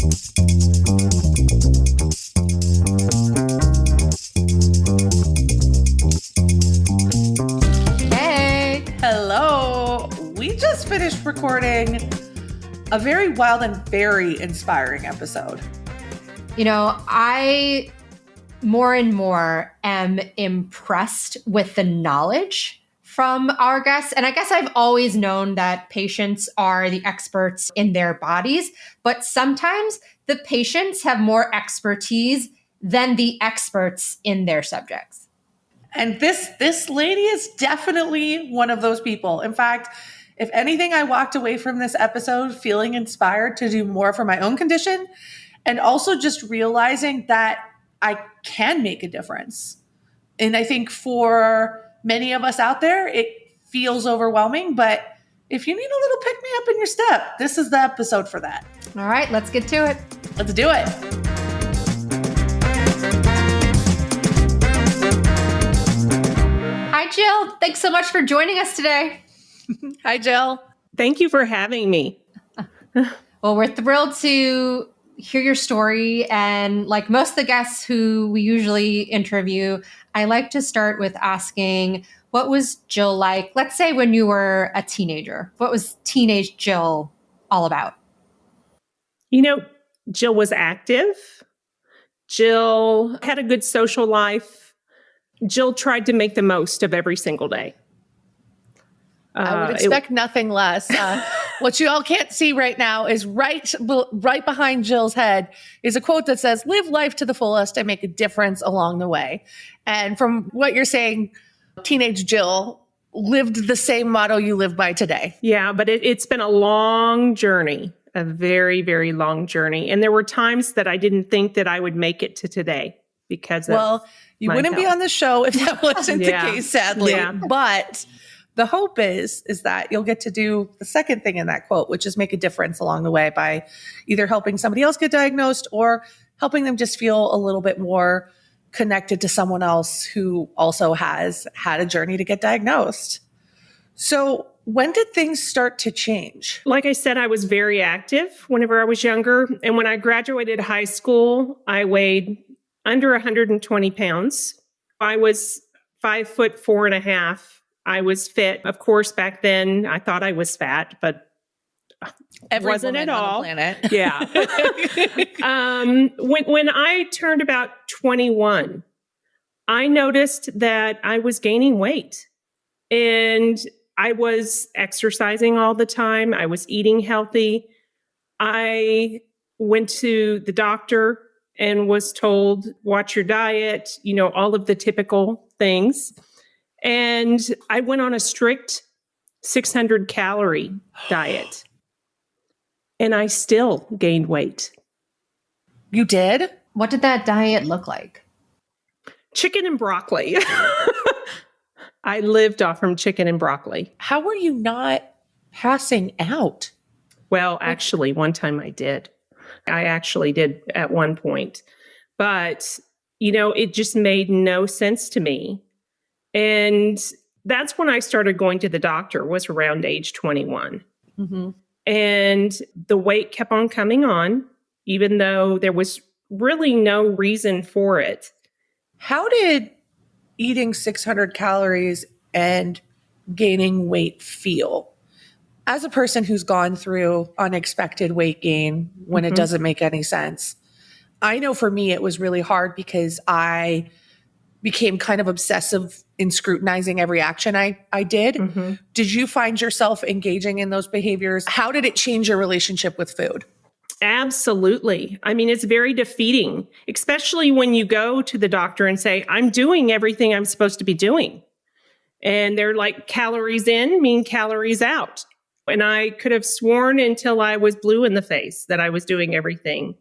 Hey, Hello. We just finished recording a very wild and very inspiring episode. you know, I more and more am impressed with the knowledge from our guests. And I guess I've always known that patients are the experts in their bodies, but sometimes the patients have more expertise than the experts in their subjects. And this lady is definitely one of those people. In fact, if anything, I walked away from this episode feeling inspired to do more for my own condition and also just realizing that I can make a difference. And I think for many of us out there, it feels overwhelming, but if you need a little pick me up in your step, this is the episode for that. All right, let's get to it. Let's do it. Hi, Jill. Thanks so much for joining us today. Hi, Jill. Thank you for having me. Well, we're thrilled to hear your story. And like most of the guests who we usually interview, I like to start with asking, what was Jill like, let's say when you were a teenager? What was teenage Jill all about? You know, Jill was active. Jill had a good social life. Jill tried to make the most of every single day. I would expect nothing less. What you all can't see right now is right behind Jill's head is a quote that says, "Live life to the fullest and make a difference along the way." And from what you're saying, teenage Jill lived the same motto you live by today. Yeah, but it's been a long journey, a very, very long journey. And there were times that I didn't think that I would make it to today because of you wouldn't be on the show if that wasn't the case, sadly. Yeah. But the hope is that you'll get to do the second thing in that quote, which is make a difference along the way by either helping somebody else get diagnosed or helping them just feel a little bit more connected to someone else who also has had a journey to get diagnosed. So when did things start to change? Like I said, I was very active whenever I was younger. And when I graduated high school, I weighed under 120 pounds. I was 5'4.5". I was fit. Of course, back then I thought I was fat, but wasn't at all. Yeah. When I turned about 21, I noticed that I was gaining weight, and I was exercising all the time. I was eating healthy. I went to the doctor and was told, watch your diet, all of the typical things. And I went on a strict 600 calorie diet, and I still gained weight. You did? What did that diet look like? Chicken and broccoli. I lived off from chicken and broccoli. How were you not passing out? Well, actually, one time I did. I actually did at one point. But, it just made no sense to me. And that's when I started going to the doctor, was around age 21. Mm-hmm. And the weight kept on coming on, even though there was really no reason for it. How did eating 600 calories and gaining weight feel? As a person who's gone through unexpected weight gain when it doesn't make any sense, I know for me it was really hard because I became kind of obsessive in scrutinizing every action I did. Mm-hmm. Did you find yourself engaging in those behaviors? How did it change your relationship with food? Absolutely. I mean, it's very defeating, especially when you go to the doctor and say, I'm doing everything I'm supposed to be doing. And they're like, calories in mean calories out. And I could have sworn until I was blue in the face that I was doing everything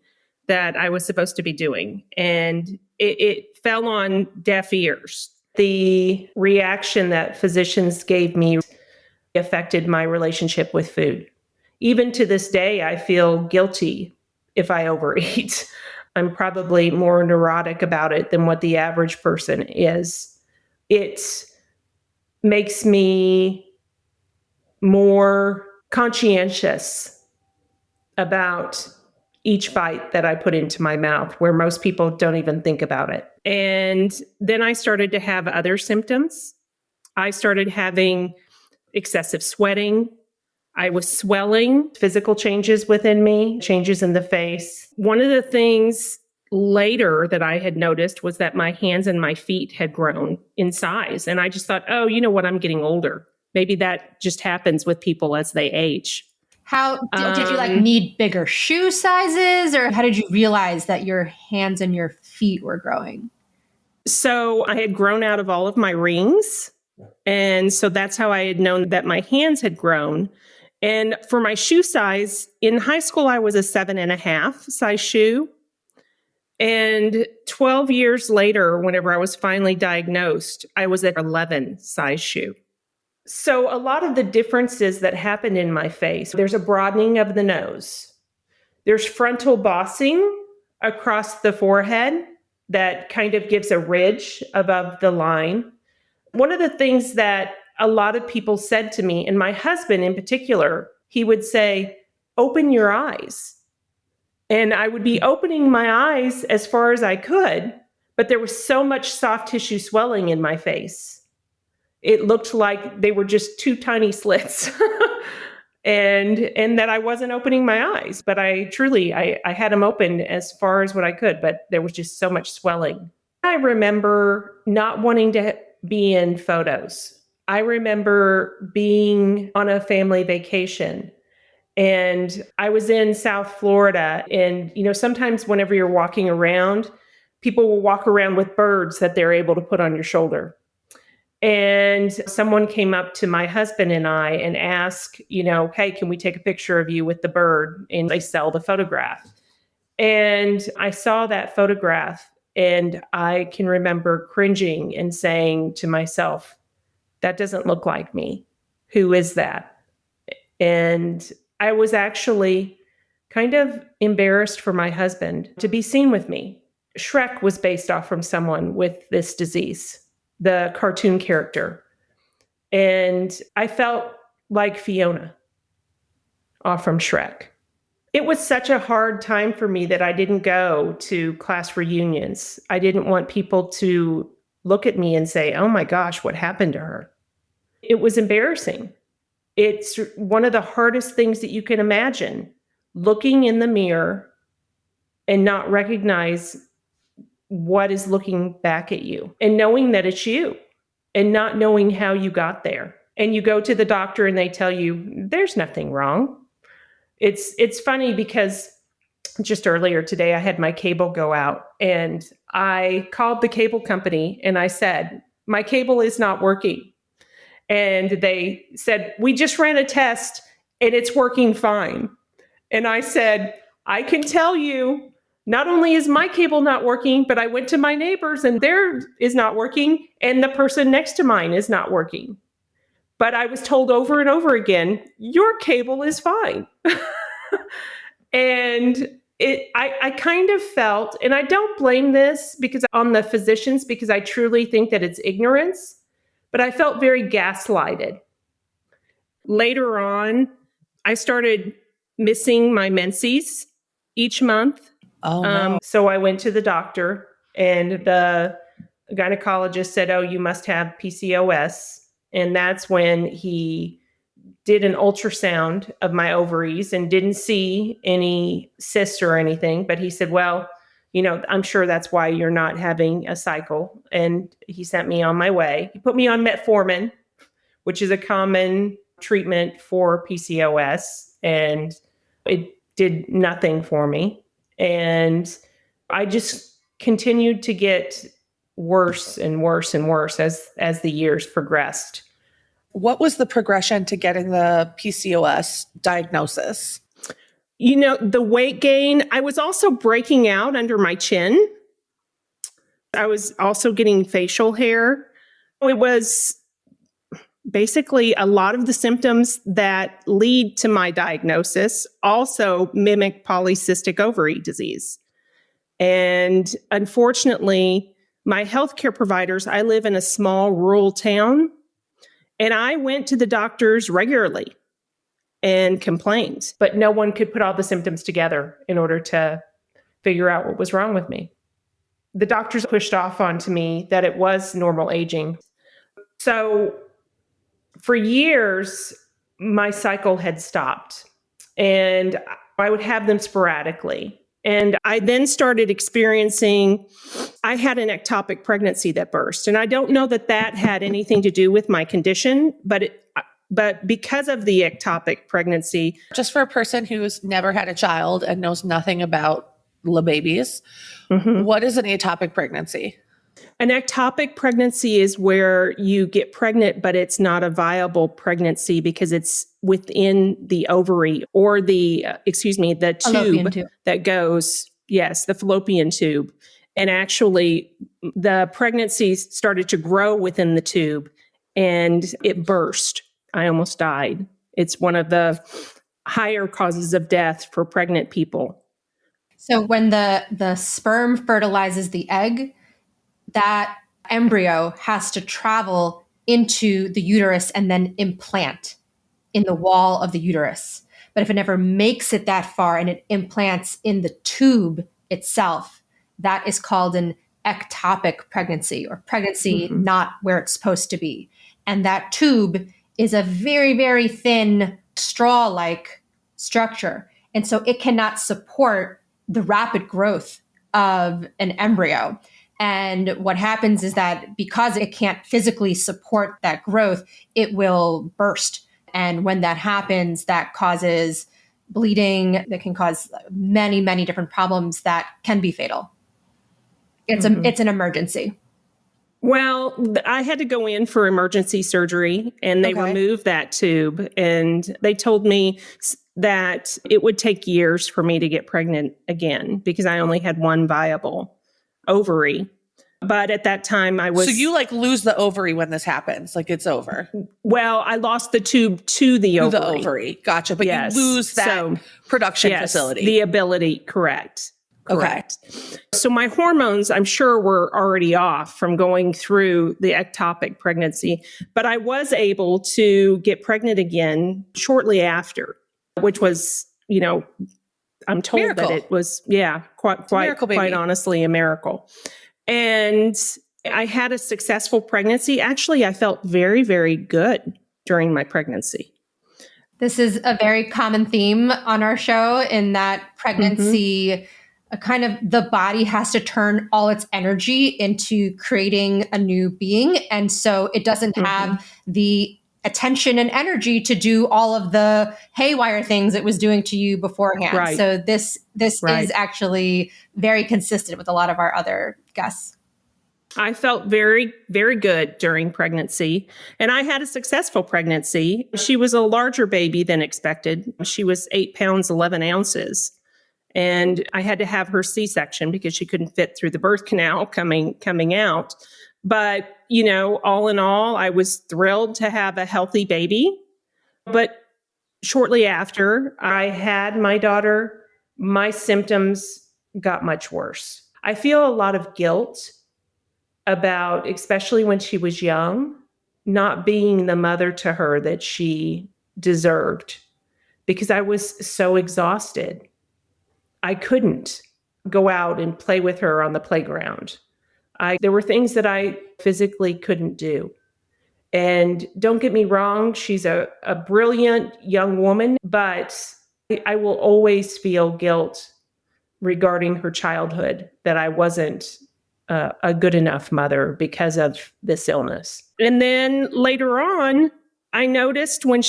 that I was supposed to be doing. And it fell on deaf ears. The reaction that physicians gave me affected my relationship with food. Even to this day, I feel guilty if I overeat. I'm probably more neurotic about it than what the average person is. It makes me more conscientious about each bite that I put into my mouth, where most people don't even think about it. And then I started to have other symptoms. I started having excessive sweating. I was swelling, physical changes within me, changes in the face. One of the things later that I had noticed was that my hands and my feet had grown in size. And I just thought, oh, you know what? I'm getting older. Maybe that just happens with people as they age. How did you need bigger shoe sizes, or how did you realize that your hands and your feet were growing? So I had grown out of all of my rings. And so that's how I had known that my hands had grown. And for my shoe size, in high school, I was a 7.5 size shoe. And 12 years later, whenever I was finally diagnosed, I was at 11 size shoe. So a lot of the differences that happened in my face, there's a broadening of the nose. There's frontal bossing across the forehead that kind of gives a ridge above the line. One of the things that a lot of people said to me, and my husband in particular, he would say, open your eyes. And I would be opening my eyes as far as I could, but there was so much soft tissue swelling in my face. It looked like they were just two tiny slits and that I wasn't opening my eyes. But I had them open as far as what I could, but there was just so much swelling. I remember not wanting to be in photos. I remember being on a family vacation, and I was in South Florida. And, sometimes whenever you're walking around, people will walk around with birds that they're able to put on your shoulder. And someone came up to my husband and I and asked, hey, can we take a picture of you with the bird? And they sell the photograph. And I saw that photograph, and I can remember cringing and saying to myself, that doesn't look like me. Who is that? And I was actually kind of embarrassed for my husband to be seen with me. Shrek was based off from someone with this disease, the cartoon character. And I felt like Fiona off from Shrek. It was such a hard time for me that I didn't go to class reunions. I didn't want people to look at me and say, oh my gosh, what happened to her? It was embarrassing. It's one of the hardest things that you can imagine, looking in the mirror and not recognize what is looking back at you and knowing that it's you and not knowing how you got there. And you go to the doctor and they tell you there's nothing wrong. It's funny because just earlier today, I had my cable go out, and I called the cable company and I said, my cable is not working. And they said, we just ran a test and it's working fine. And I said, I can tell you, not only is my cable not working, but I went to my neighbors and theirs is not working, and the person next to mine is not working. But I was told over and over again, your cable is fine. And I kind of felt, and I don't blame this because on the physicians, because I truly think that it's ignorance, but I felt very gaslighted. Later on, I started missing my menses each month. Oh, no. So I went to the doctor, and the gynecologist said, oh, you must have PCOS. And that's when he did an ultrasound of my ovaries and didn't see any cysts or anything. But he said, well, I'm sure that's why you're not having a cycle. And he sent me on my way. He put me on metformin, which is a common treatment for PCOS. And it did nothing for me. And I just continued to get worse and worse and worse as the years progressed. What was the progression to getting the PCOS diagnosis? The weight gain, I was also breaking out under my chin. I was also getting facial hair. It was basically a lot of the symptoms that lead to my diagnosis also mimic polycystic ovary disease. And unfortunately, my healthcare providers, I live in a small rural town, and I went to the doctors regularly. and complained. But no one could put all the symptoms together in order to figure out what was wrong with me. The doctors pushed off onto me that it was normal aging. So for years, my cycle had stopped, and I would have them sporadically. And I then started experiencing, I had an ectopic pregnancy that burst. And I don't know that that had anything to do with my condition, but because of the ectopic pregnancy. Just for a person who's never had a child and knows nothing about the babies, what is an atopic pregnancy? An ectopic pregnancy is where you get pregnant, but it's not a viable pregnancy because it's within the ovary or the tube that goes, the fallopian tube. And actually, the pregnancy started to grow within the tube and it burst. I almost died. It's one of the higher causes of death for pregnant people. So when the sperm fertilizes the egg, that embryo has to travel into the uterus and then implant in the wall of the uterus. But if it never makes it that far and it implants in the tube itself, that is called an ectopic pregnancy, or pregnancy not where it's supposed to be. And that tube is a very, very thin straw-like structure. And so it cannot support the rapid growth of an embryo. And what happens is that because it can't physically support that growth, it will burst. And when that happens, that causes bleeding, that can cause many, many different problems that can be fatal. It's an emergency. Well, I had to go in for emergency surgery, and they removed that tube. And they told me that it would take years for me to get pregnant again because I only had one viable ovary. But at that time I was... So you lose the ovary when this happens, it's over. Well, I lost the tube to the ovary. The ovary. Gotcha. But you lose that production facility. The ability. Correct. Correct. Okay. So my hormones, I'm sure, were already off from going through the ectopic pregnancy, but I was able to get pregnant again shortly after, which was, I'm told miracle. That it was, quite honestly, a miracle. And I had a successful pregnancy. Actually, I felt very, very good during my pregnancy. This is a very common theme on our show, in that pregnancy, kind of the body has to turn all its energy into creating a new being. And so it doesn't have the attention and energy to do all of the haywire things it was doing to you beforehand. Right. So this is actually very consistent with a lot of our other guests. I felt very, very good during pregnancy, and I had a successful pregnancy. She was a larger baby than expected. She was 8 pounds, 11 ounces. And I had to have her C-section because she couldn't fit through the birth canal coming out. But, all in all, I was thrilled to have a healthy baby. But shortly after I had my daughter, my symptoms got much worse. I feel a lot of guilt about, especially when she was young, not being the mother to her that she deserved, because I was so exhausted. I couldn't go out and play with her on the playground. There were things that I physically couldn't do. And don't get me wrong, she's a brilliant young woman, but I will always feel guilt regarding her childhood, that I wasn't a good enough mother because of this illness. And then later on, I noticed when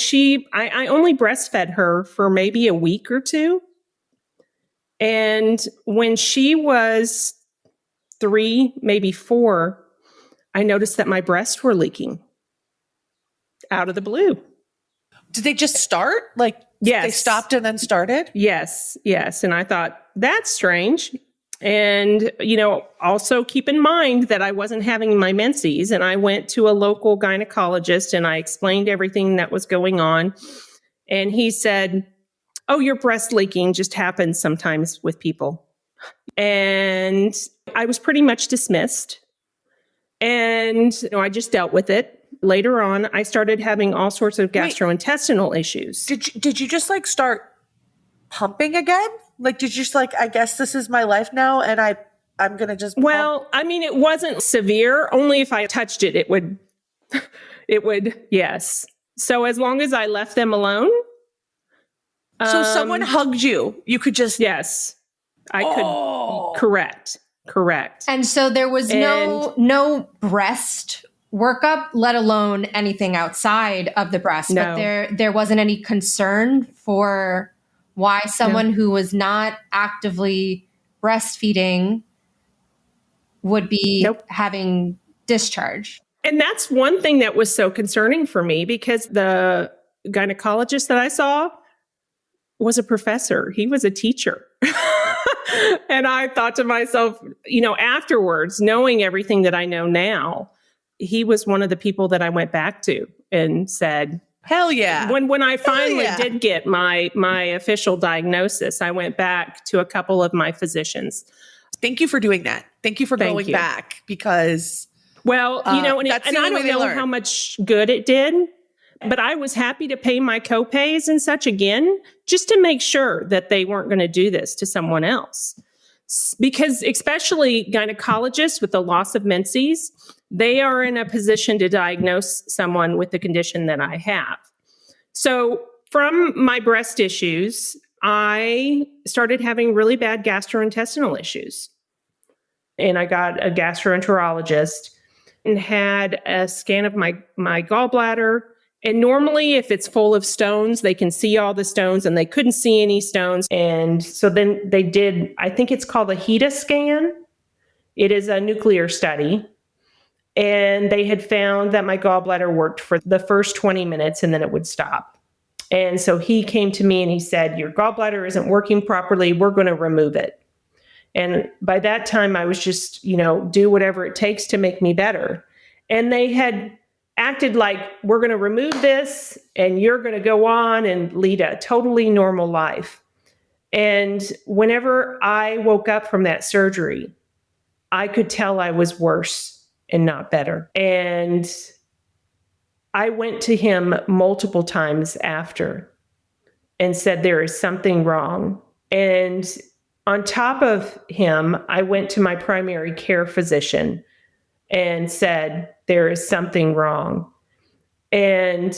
I only breastfed her for maybe a week or two. And when she was 3, maybe 4, I noticed that my breasts were leaking out of the blue. Did they just start? Yes. They stopped and then started? Yes. And I thought, that's strange. And, also keep in mind that I wasn't having my menses, and I went to a local gynecologist and I explained everything that was going on. And he said, "Oh, your breast leaking just happens sometimes with people." And I was pretty much dismissed. And I just dealt with it. later on, I started having all sorts of gastrointestinal issues. Did you just like start pumping again? Like, did you just like, I guess this is my life now, and I'm gonna just pump? Well, I mean, it wasn't severe. Only if I touched it, it would, yes. So as long as I left them alone. So someone hugged you, you could just. Yes, I could. Correct. And so there was no breast workup, let alone anything outside of the breast. No. But there wasn't any concern for why someone who was not actively breastfeeding would be having discharge. And that's one thing that was so concerning for me, because the gynecologist that I saw was a professor. He was a teacher. And I thought to myself, afterwards, knowing everything that I know now, he was one of the people that I went back to and said, hell yeah. When I finally did get my official diagnosis, I went back to a couple of my physicians. Thank you for doing that. Thank you for going back, because well, and I don't know how much good it did, but I was happy to pay my copays and such again, just to make sure that they weren't going to do this to someone else. Because especially gynecologists with the loss of menses, they are in a position to diagnose someone with the condition that I have. So from my breast issues, I started having really bad gastrointestinal issues. And I got a gastroenterologist and had a scan of my gallbladder. And normally, if it's full of stones, they can see all the stones, and they couldn't see any stones. And so then they did, I think it's called a HEDA scan. It is a nuclear study. And they had found that my gallbladder worked for the first 20 minutes and then it would stop. And so he came to me and he said, your gallbladder isn't working properly. We're going to remove it. And by that time, I was just, do whatever it takes to make me better. And they had acted like, we're going to remove this and you're going to go on and lead a totally normal life. And whenever I woke up from that surgery, I could tell I was worse and not better. And I went to him multiple times after and said, there is something wrong. And on top of him, I went to my primary care physician and said, there is something wrong. And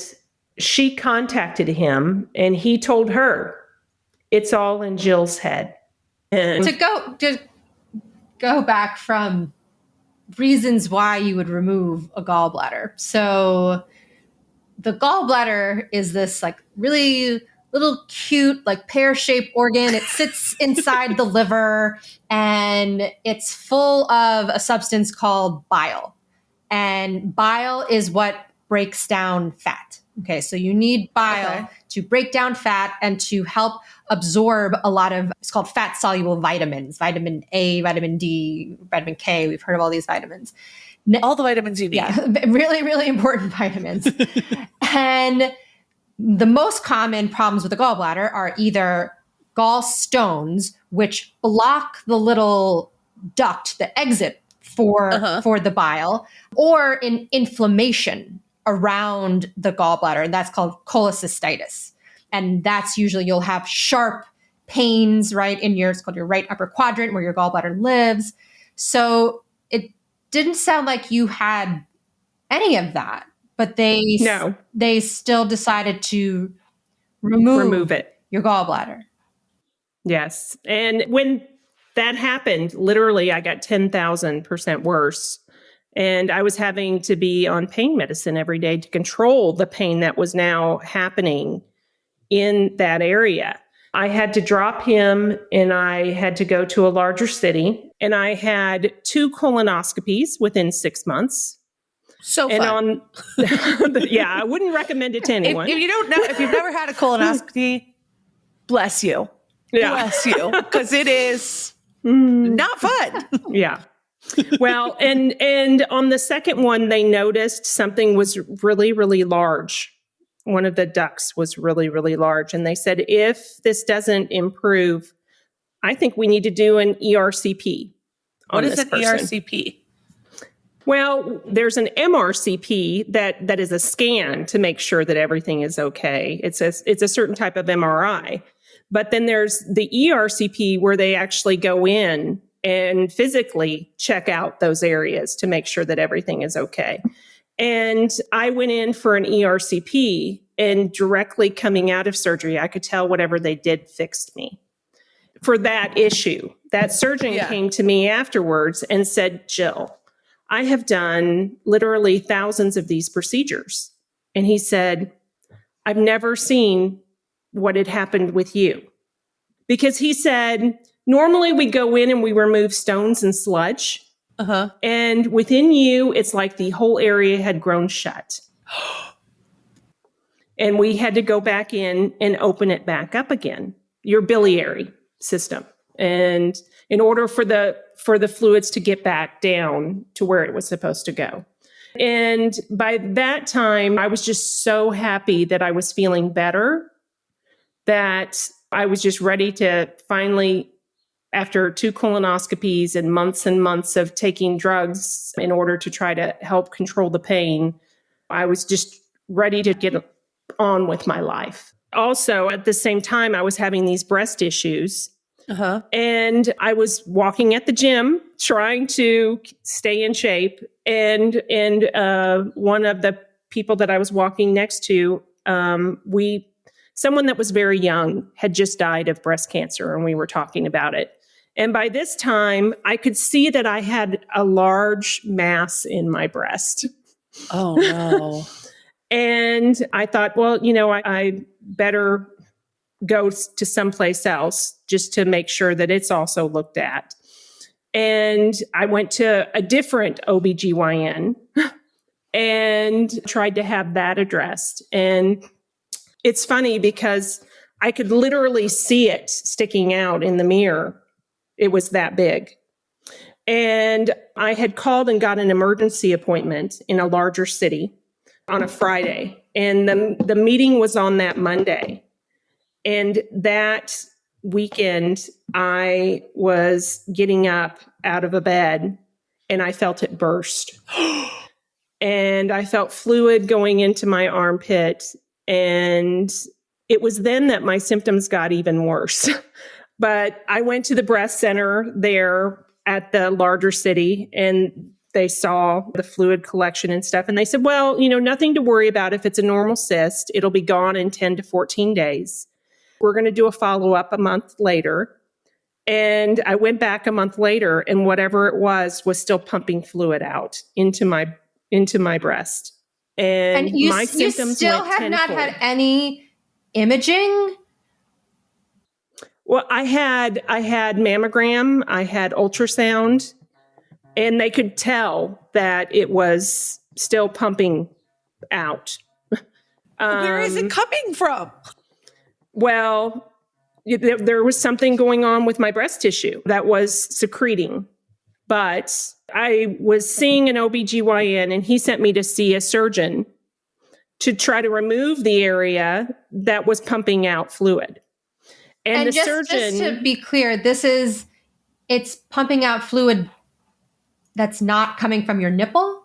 she contacted him and he told her, it's all in Jill's head. And To go back from reasons why you would remove a gallbladder. So the gallbladder is this like really little cute, like pear-shaped organ. It sits inside the liver and it's full of a substance called bile. And bile is what breaks down fat. Okay, so you need bile to break down fat and to help absorb a lot of, it's called fat-soluble vitamins, vitamin A, vitamin D, vitamin K. We've heard of all these vitamins. All the vitamins you need. Yeah, really, really important vitamins. And the most common problems with the gallbladder are either gallstones, which block the little duct, the exit for the bile, or an inflammation around the gallbladder, and that's called cholecystitis. And that's usually you'll have sharp pains right in it's called your right upper quadrant where your gallbladder lives. So it didn't sound like you had any of that, but they still decided to remove your gallbladder. Yes. And when that happened, literally I got 10,000% worse. And I was having to be on pain medicine every day to control the pain that was now happening in that area. I had to drop him and I had to go to a larger city. And I had 2 colonoscopies within 6 months. So fun. I wouldn't recommend it to anyone. If you don't know, if you've never had a colonoscopy, bless you. Yeah. Bless you. Because it is not fun. Yeah. Well, and on the second one, they noticed something was really, really large. One of the ducts was really, really large. And they said, if this doesn't improve, I think we need to do an ERCP. What is an ERCP? Well, there's an MRCP that is a scan to make sure that everything is okay. It's a certain type of MRI. But then there's the ERCP where they actually go in and physically check out those areas to make sure that everything is okay. And I went in for an ERCP, and directly coming out of surgery, I could tell whatever they did fixed me for that issue. That surgeon came to me afterwards and said, Jill, I have done literally thousands of these procedures. And he said, I've never seen what had happened with you. Because he said, normally we go in and we remove stones and sludge. And within you, it's like the whole area had grown shut. And we had to go back in and open it back up again, your biliary system. And in order for the fluids to get back down to where it was supposed to go. And by that time, I was just so happy that I was feeling better, that I was just ready to finally, after 2 colonoscopies and months of taking drugs in order to try to help control the pain, I was just ready to get on with my life. Also, at the same time, I was having these breast issues. And I was walking at the gym, trying to stay in shape. And one of the people that I was walking next to, someone that was very young had just died of breast cancer, and we were talking about it. And by this time, I could see that I had a large mass in my breast. Oh, no. And I thought, well, I better go to someplace else just to make sure that it's also looked at. And I went to a different OBGYN and tried to have that addressed. And it's funny because I could literally see it sticking out in the mirror. It was that big. And I had called and got an emergency appointment in a larger city on a Friday. And the meeting was on that Monday. And that weekend, I was getting up out of a bed and I felt it burst. And I felt fluid going into my armpit. And it was then that my symptoms got even worse. But I went to the breast center there at the larger city, and they saw the fluid collection and stuff. And they said, well, nothing to worry about. If it's a normal cyst, it'll be gone in 10 to 14 days. We're going to do a follow-up a month later. And I went back a month later, and whatever it was still pumping fluid out into my breast. And my symptoms you still went have tenfold. not had any imaging? Well, I had mammogram, I had ultrasound, and they could tell that it was still pumping out. Where is it coming from? Well, there was something going on with my breast tissue that was secreting. But I was seeing an OBGYN, and he sent me to see a surgeon to try to remove the area that was pumping out fluid. And the surgeon... just to be clear, it's pumping out fluid that's not coming from your nipple?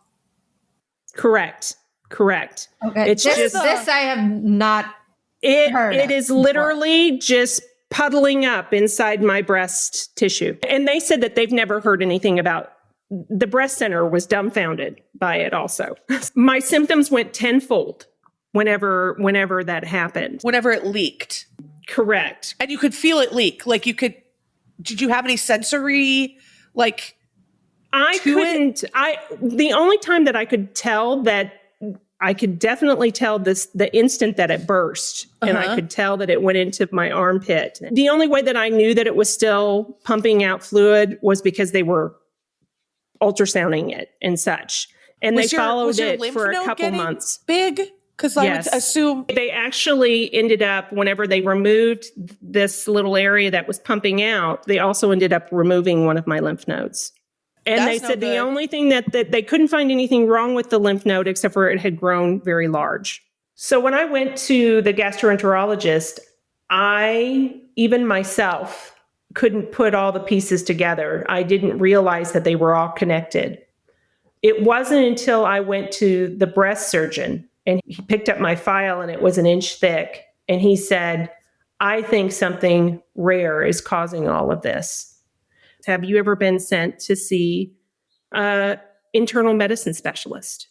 Correct. Okay. It's this I have not heard It is literally just puddling up inside my breast tissue. And they said that they've never heard anything about. The breast center was dumbfounded by it also. My symptoms went tenfold whenever that happened. Whenever it leaked. Correct. And you could feel it leak. Like did you have any sensory, the only time that I could tell that I could definitely tell the instant that it burst, and I could tell that it went into my armpit. The only way that I knew that it was still pumping out fluid was because they were ultrasounding it and such. And they followed it for a couple months. Big? Because I would assume they actually ended up, whenever they removed this little area that was pumping out, they also ended up removing one of my lymph nodes. And they said the only thing that they couldn't find anything wrong with the lymph node except for it had grown very large. So when I went to the gastroenterologist, I, even myself, couldn't put all the pieces together. I didn't realize that they were all connected. It wasn't until I went to the breast surgeon and he picked up my file and it was an inch thick. And he said, I think something rare is causing all of this. Have you ever been sent to see an internal medicine specialist?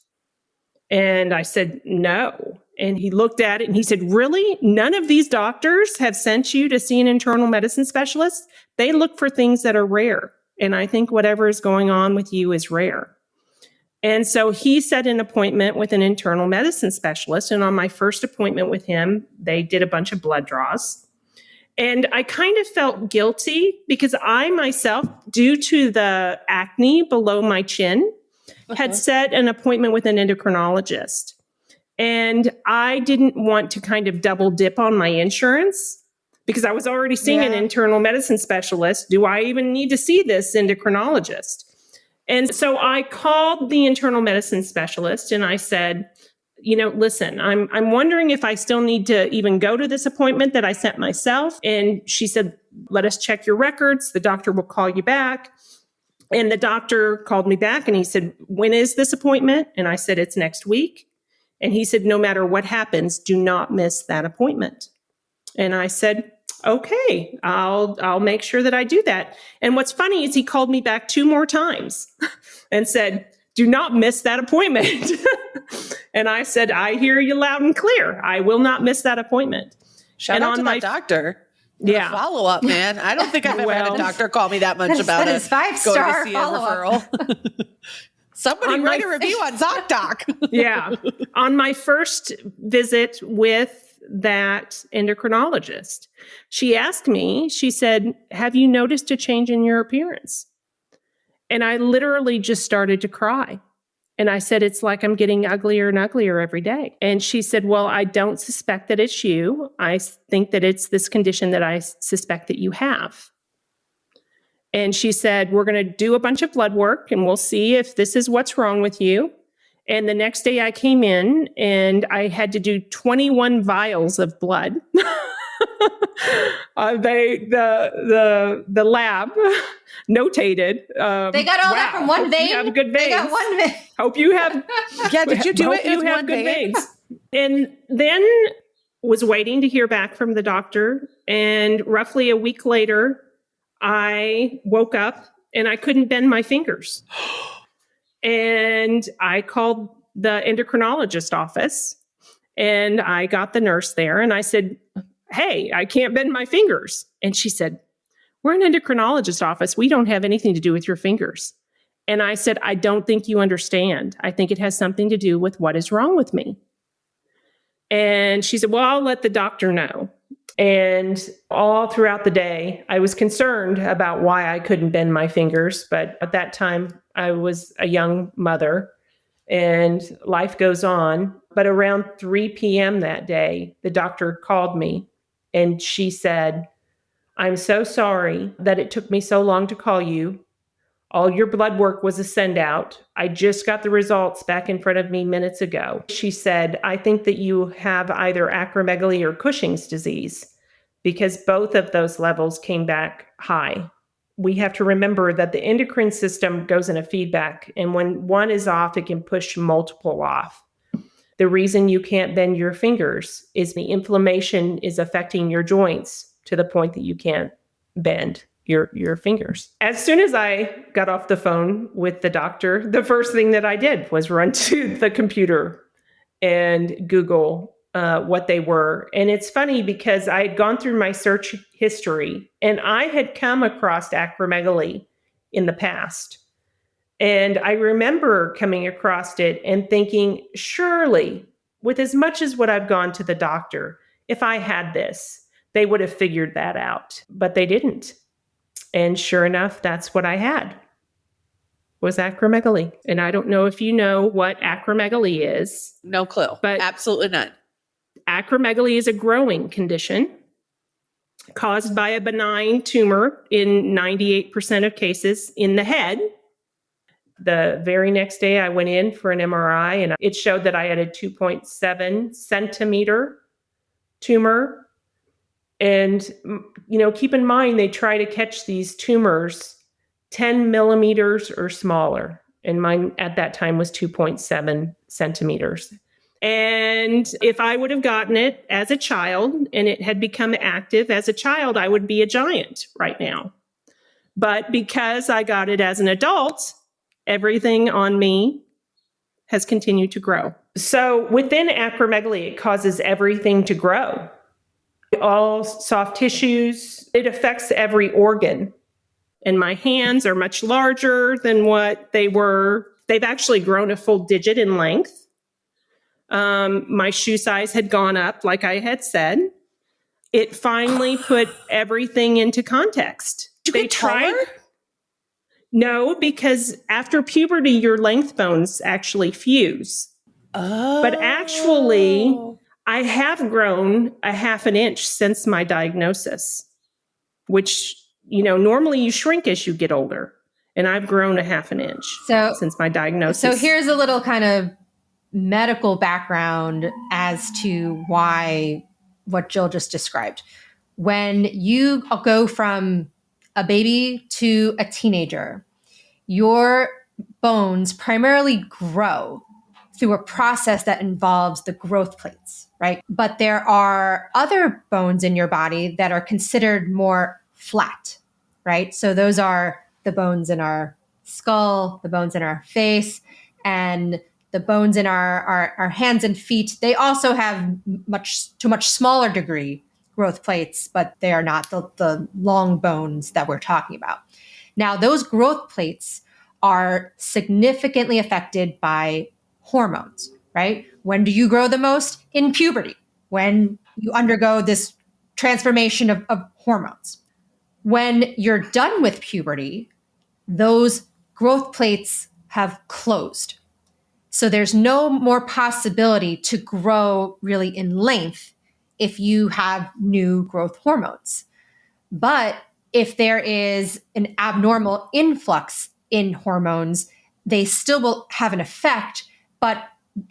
And I said, no. And he looked at it and he said, really? None of these doctors have sent you to see an internal medicine specialist? They look for things that are rare. And I think whatever is going on with you is rare. And so he set an appointment with an internal medicine specialist. And on my first appointment with him, they did a bunch of blood draws. And I kind of felt guilty because I myself, due to the acne below my chin, had set an appointment with an endocrinologist. And I didn't want to kind of double dip on my insurance because I was already seeing an internal medicine specialist. Do I even need to see this endocrinologist? And so I called the internal medicine specialist and I said, listen, I'm wondering if I still need to even go to this appointment that I sent myself. And she said, let us check your records. The doctor will call you back. And the doctor called me back and he said, when is this appointment? And I said, it's next week. And he said, no matter what happens, do not miss that appointment. And I said, okay, I'll make sure that I do that. And what's funny is he called me back 2 more times and said, do not miss that appointment. And I said, I hear you loud and clear. I will not miss that appointment. Shout out to my doctor. Yeah. Follow up, man. I don't think I've ever had a doctor call me that much about it. 5-star follow-up. Somebody write a review on ZocDoc. Yeah. On my first visit with that endocrinologist, she asked me, she said, have you noticed a change in your appearance? And I literally just started to cry. And I said, it's like I'm getting uglier and uglier every day. And she said, well, I don't suspect that it's you. I think that it's this condition that I suspect that you have. And she said, we're going to do a bunch of blood work and we'll see if this is what's wrong with you. And the next day I came in and I had to do 21 vials of blood. The lab notated. They got all that from one vein. You have good veins. They got one vein. Hope you have. Yeah, did you do hope it? You have good veins. And then was waiting to hear back from the doctor. And roughly a week later, I woke up and I couldn't bend my fingers. And I called the endocrinologist office and I got the nurse there and I said, hey, I can't bend my fingers. And she said, we're an endocrinologist office. We don't have anything to do with your fingers. And I said, I don't think you understand. I think it has something to do with what is wrong with me. And she said, well, I'll let the doctor know. And all throughout the day, I was concerned about why I couldn't bend my fingers. But at that time, I was a young mother and life goes on. But around 3 p.m. that day, the doctor called me and she said, I'm so sorry that it took me so long to call you. All your blood work was a send out. I just got the results back in front of me minutes ago. She said, I think that you have either acromegaly or Cushing's disease because both of those levels came back high. We have to remember that the endocrine system goes in a feedback, and when one is off, it can push multiple off. The reason you can't bend your fingers is the inflammation is affecting your joints to the point that you can't bend your fingers. As soon as I got off the phone with the doctor, the first thing that I did was run to the computer and Google what they were. And it's funny because I had gone through my search history and I had come across acromegaly in the past. And I remember coming across it and thinking, surely, with as much as what I've gone to the doctor, if I had this, they would have figured that out. But they didn't. And sure enough, that's what I had, was acromegaly. And I don't know if you know what acromegaly is. No clue. But absolutely none. Acromegaly is a growing condition caused by a benign tumor in 98% of cases in the head. The very next day I went in for an MRI and it showed that I had a 2.7 centimeter tumor. And, keep in mind, they try to catch these tumors 10 millimeters or smaller. And mine at that time was 2.7 centimeters. And if I would have gotten it as a child and it had become active as a child, I would be a giant right now. But because I got it as an adult, everything on me has continued to grow. So within acromegaly, it causes everything to grow. All soft tissues, it affects every organ. And my hands are much larger than what they were. They've actually grown a full digit in length. My shoe size had gone up, like I had said. It finally put everything into context. Did you get taller? No, because after puberty, your length bones actually fuse. Oh. But actually, I have grown a half an inch since my diagnosis, which, normally you shrink as you get older. And I've grown a half an inch since my diagnosis. So here's a little kind of medical background as to what Jill just described. When you go from a baby to a teenager, your bones primarily grow through a process that involves the growth plates, right? But there are other bones in your body that are considered more flat, right? So those are the bones in our skull, the bones in our face, and the bones in our hands and feet. They also have to much smaller degree growth plates, but they are not the long bones that we're talking about. Now, those growth plates are significantly affected by hormones, right? When do you grow the most? In puberty, when you undergo this transformation of hormones. When you're done with puberty, those growth plates have closed. So there's no more possibility to grow really in length if you have new growth hormones. But if there is an abnormal influx in hormones, they still will have an effect, but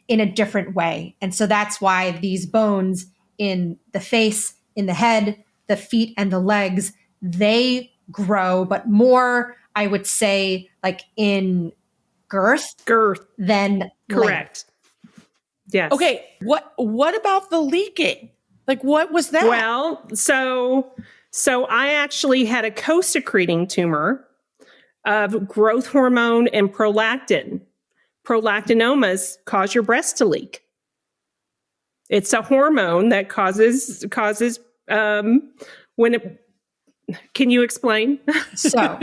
in a different way. And so that's why these bones in the face, in the head, the feet, and the legs, they grow, but more, I would say, like in girth than correct. Length. Yes. Okay. What about the leaking? Like, what was that? Well, so I actually had a co-secreting tumor of growth hormone and prolactin. Prolactinomas cause your breast to leak. It's a hormone that causes when it. Can you explain? So,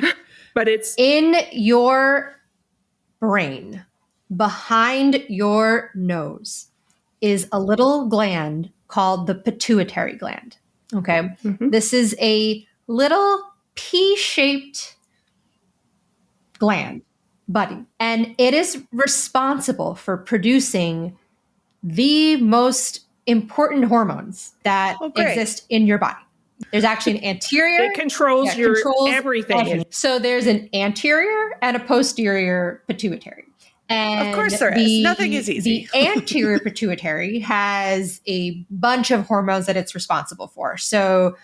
but it's in your brain, behind your nose, is a little gland called the pituitary gland. Okay. Mm-hmm. This is a little pea-shaped gland, buddy. And it is responsible for producing the most important hormones that exist in your body. There's actually an anterior. It controls everything. So there's an anterior and a posterior pituitary. And of course there is. Nothing is easy. The anterior pituitary has a bunch of hormones that it's responsible for. So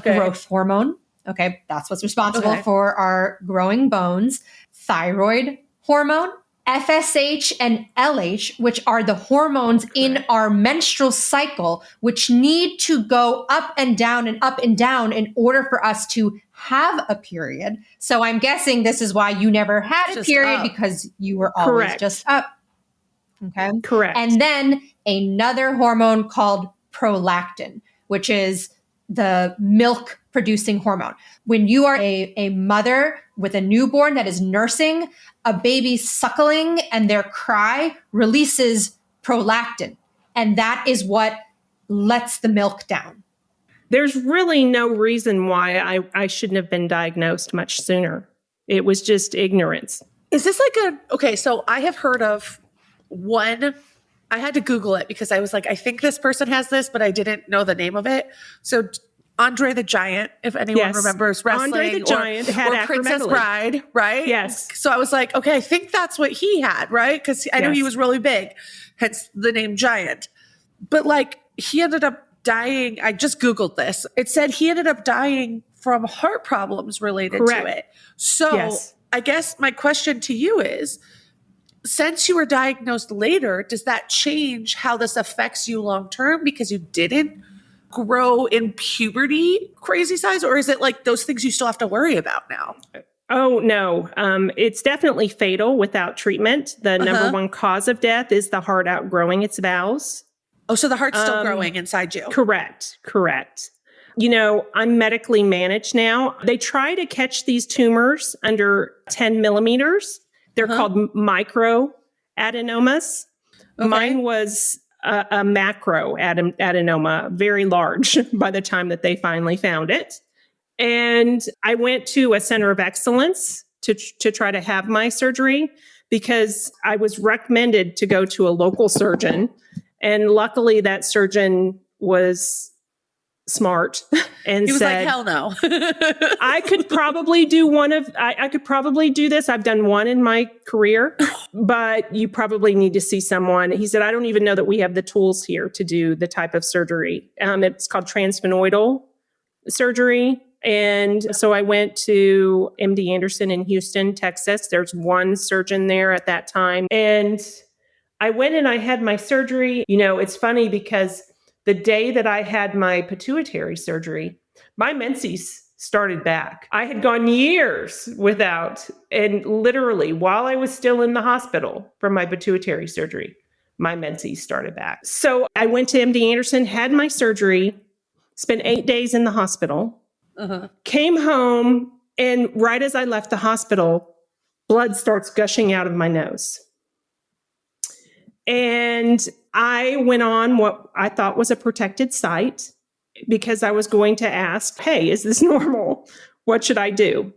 growth hormone, that's what's responsible for our growing bones. Thyroid hormone, FSH and LH, which are the hormones in our menstrual cycle, which need to go up and down in order for us to have a period. So I'm guessing this is why you never had a period, because you were always just up. Okay. Correct. And then another hormone called prolactin, which is the milk producing hormone. When you are a mother with a newborn that is nursing, a baby suckling and their cry releases prolactin. And that is what lets the milk down. There's really no reason why I shouldn't have been diagnosed much sooner. It was just ignorance. Is this like so I have heard of one, I had to Google it because I was like, I think this person has this, but I didn't know the name of it. So Andre the Giant, if anyone remembers wrestling, Andre the Giant had Princess Bride, right? Yes. So I was like, okay, I think that's what he had, right? Because I knew he was really big, hence the name Giant. But like, he ended up dying. I just Googled this. It said he ended up dying from heart problems related to it. So I guess my question to you is, since you were diagnosed later, does that change how this affects you long term because you didn't grow in puberty crazy size? Or is it like those things you still have to worry about now? Oh, no. It's definitely fatal without treatment. The number one cause of death is the heart outgrowing its valves. Oh, so the heart's still growing inside you. Correct. I'm medically managed now. They try to catch these tumors under 10 millimeters. They're called micro adenomas. Okay. Mine was a macro adenoma, very large by the time that they finally found it. And I went to a center of excellence to try to have my surgery because I was recommended to go to a local surgeon. And luckily that surgeon was smart and he was said, like, hell no. I could probably do I could probably do this. I've done one in my career, but you probably need to see someone. He said, I don't even know that we have the tools here to do the type of surgery. It's called transsphenoidal surgery. And so I went to MD Anderson in Houston, Texas. There's one surgeon there at that time. And I went and I had my surgery. It's funny because the day that I had my pituitary surgery, my menses started back. I had gone years without, and literally while I was still in the hospital from my pituitary surgery, my menses started back. So I went to MD Anderson, had my surgery, spent 8 days in the hospital, came home, and right as I left the hospital, blood starts gushing out of my nose. And I went on what I thought was a protected site because I was going to ask, hey, is this normal? What should I do?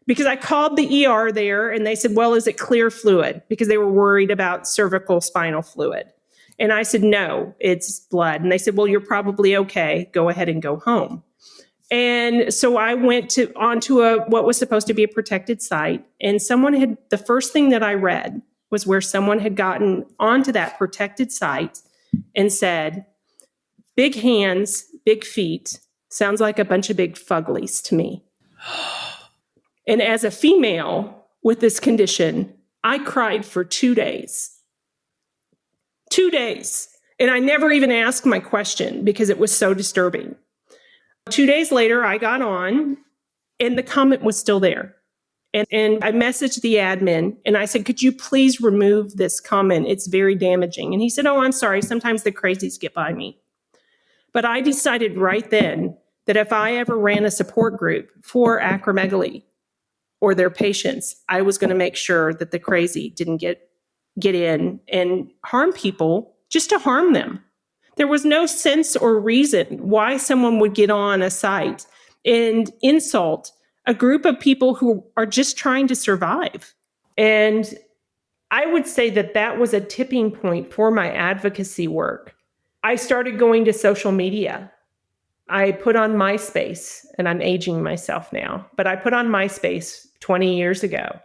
Because I called the ER there and they said, well, is it clear fluid? Because they were worried about cervical spinal fluid. And I said, no, it's blood. And they said, well, you're probably okay. Go ahead and go home. And so I went onto what was supposed to be a protected site. And the first thing that I read was where someone had gotten onto that protected site and said, big hands, big feet, sounds like a bunch of big fuglies to me. And as a female with this condition, I cried for 2 days. 2 days. And I never even asked my question because it was so disturbing. 2 days later, I got on and the comment was still there. And I messaged the admin and I said, could you please remove this comment? It's very damaging. And he said, oh, I'm sorry. Sometimes the crazies get by me. But I decided right then that if I ever ran a support group for acromegaly or their patients, I was going to make sure that the crazy didn't get in and harm people just to harm them. There was no sense or reason why someone would get on a site and insult a group of people who are just trying to survive. And I would say that was a tipping point for my advocacy work. I started going to social media. I put on MySpace, and I'm aging myself now, but I put on MySpace 20 years ago.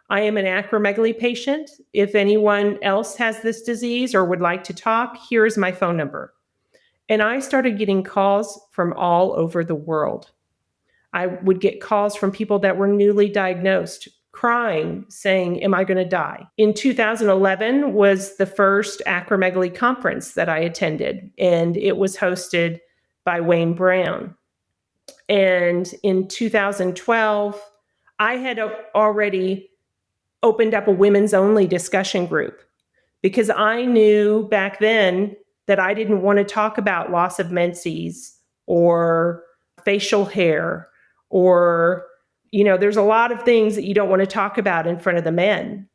I am an acromegaly patient. If anyone else has this disease or would like to talk, here is my phone number. And I started getting calls from all over the world. I would get calls from people that were newly diagnosed, crying, saying, am I going to die? In 2011 was the first acromegaly conference that I attended, and it was hosted by Wayne Brown. And in 2012, I had already opened up a women's only discussion group because I knew back then that I didn't want to talk about loss of menses or facial hair or, there's a lot of things that you don't want to talk about in front of the men.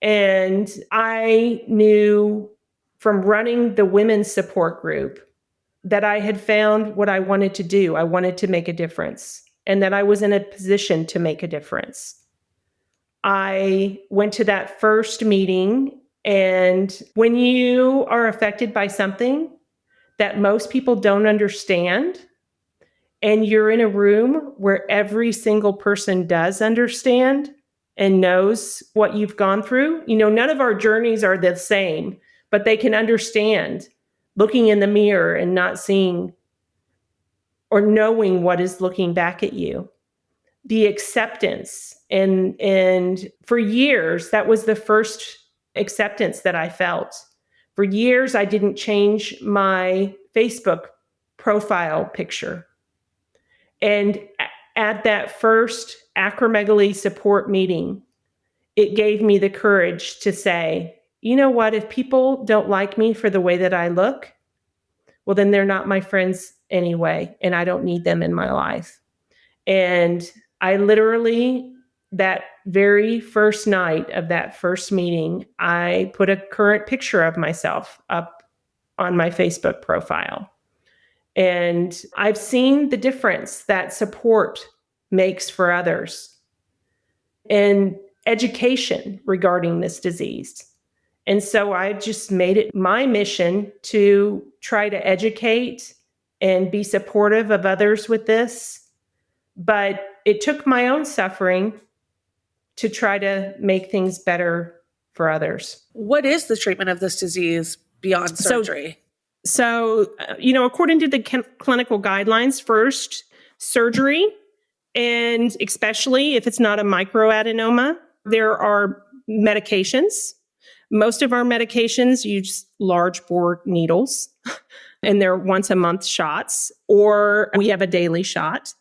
And I knew from running the women's support group that I had found what I wanted to do. I wanted to make a difference and that I was in a position to make a difference. I went to that first meeting, and when you are affected by something that most people don't understand, and you're in a room where every single person does understand and knows what you've gone through, none of our journeys are the same, but they can understand looking in the mirror and not seeing or knowing what is looking back at you. The acceptance. And for years, that was the first acceptance that I felt. For years, I didn't change my Facebook profile picture. And at that first acromegaly support meeting, it gave me the courage to say, you know what, if people don't like me for the way that I look, well, then they're not my friends anyway, and I don't need them in my life. And I literally, that very first night of that first meeting, I put a current picture of myself up on my Facebook profile. And I've seen the difference that support makes for others and education regarding this disease. And so I just made it my mission to try to educate and be supportive of others with this. But it took my own suffering to try to make things better for others. What is the treatment of this disease beyond surgery? So, according to the clinical guidelines, first, surgery, and especially if it's not a microadenoma, there are medications. Most of our medications use large bore needles, and they're once a month shots, or we have a daily shot.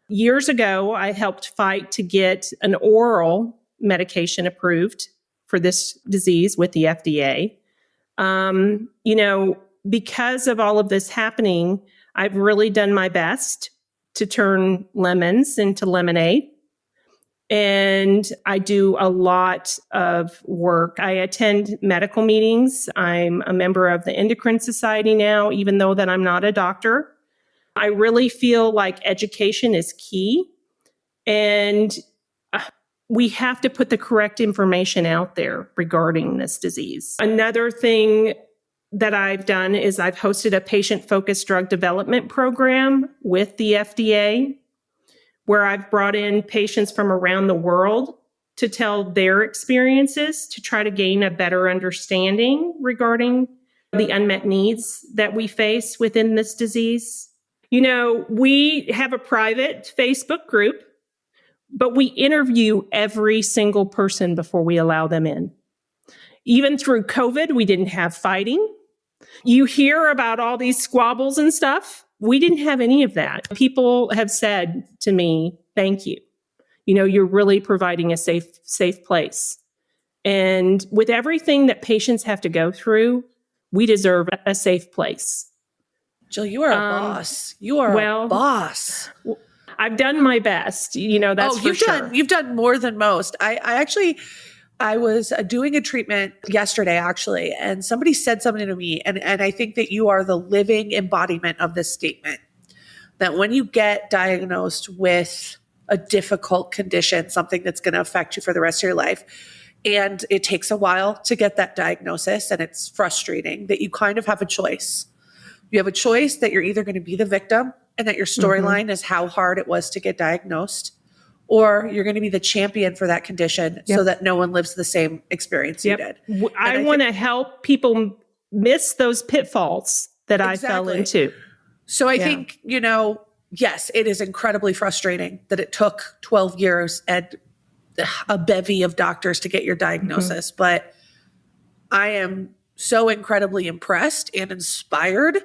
Years ago, I helped fight to get an oral medication approved for this disease with the FDA. Because of all of this happening, I've really done my best to turn lemons into lemonade. And I do a lot of work. I attend medical meetings. I'm a member of the Endocrine Society now, even though that I'm not a doctor. I really feel like education is key. And we have to put the correct information out there regarding this disease. Another thing that I've done is I've hosted a patient-focused drug development program with the FDA, where I've brought in patients from around the world to tell their experiences to try to gain a better understanding regarding the unmet needs that we face within this disease. We have a private Facebook group, but we interview every single person before we allow them in. Even through COVID, we didn't have fighting. You hear about all these squabbles and stuff. We didn't have any of that. People have said to me, thank you. You're really providing a safe place. And with everything that patients have to go through, we deserve a safe place. Jill, you are a boss. You are a boss. I've done my best. That's for sure. You've done more than most. I was doing a treatment yesterday, actually, and somebody said something to me, and I think that you are the living embodiment of this statement, that when you get diagnosed with a difficult condition, something that's going to affect you for the rest of your life, and it takes a while to get that diagnosis, and it's frustrating, that you kind of have a choice. You have a choice that you're either going to be the victim and that your storyline is how hard it was to get diagnosed, or you're going to be the champion for that condition so that no one lives the same experience you did. I want to help people miss those pitfalls that I fell into. So I think, yes, it is incredibly frustrating that it took 12 years and a bevy of doctors to get your diagnosis, but I am so incredibly impressed and inspired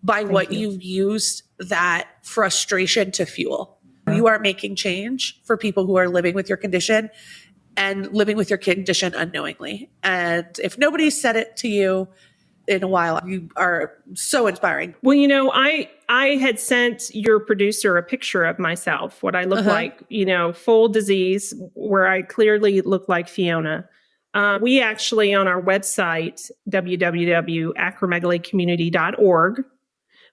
by what you've used that frustration to fuel. You are making change for people who are living with your condition and living with your condition unknowingly. And if nobody's said it to you in a while, you are so inspiring. Well, I had sent your producer a picture of myself, what I look like, full disease, where I clearly look like Fiona. We actually, on our website, www.acromegalycommunity.org,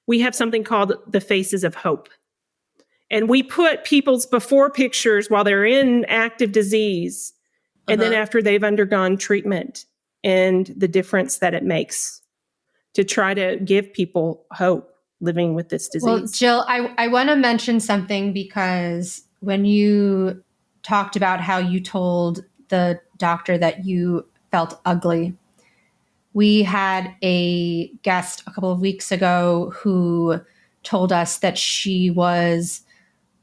we have something called the Faces of Hope. And we put people's before pictures while they're in active disease, and then after they've undergone treatment, and the difference that it makes to try to give people hope living with this disease. Well, Jill, I want to mention something, because when you talked about how you told the doctor that you felt ugly, we had a guest a couple of weeks ago who told us that she was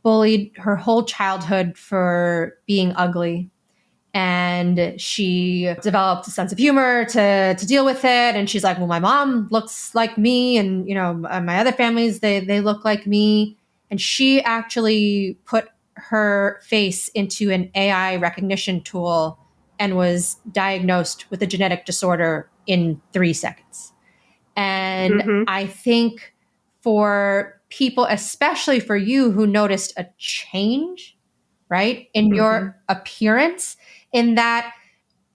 bullied her whole childhood for being ugly. And she developed a sense of humor to deal with it. And she's like, well, my mom looks like me. And, my other families, they look like me. And she actually put her face into an AI recognition tool and was diagnosed with a genetic disorder in 3 seconds. And I think for people, especially for you who noticed a change, right, in your appearance, in that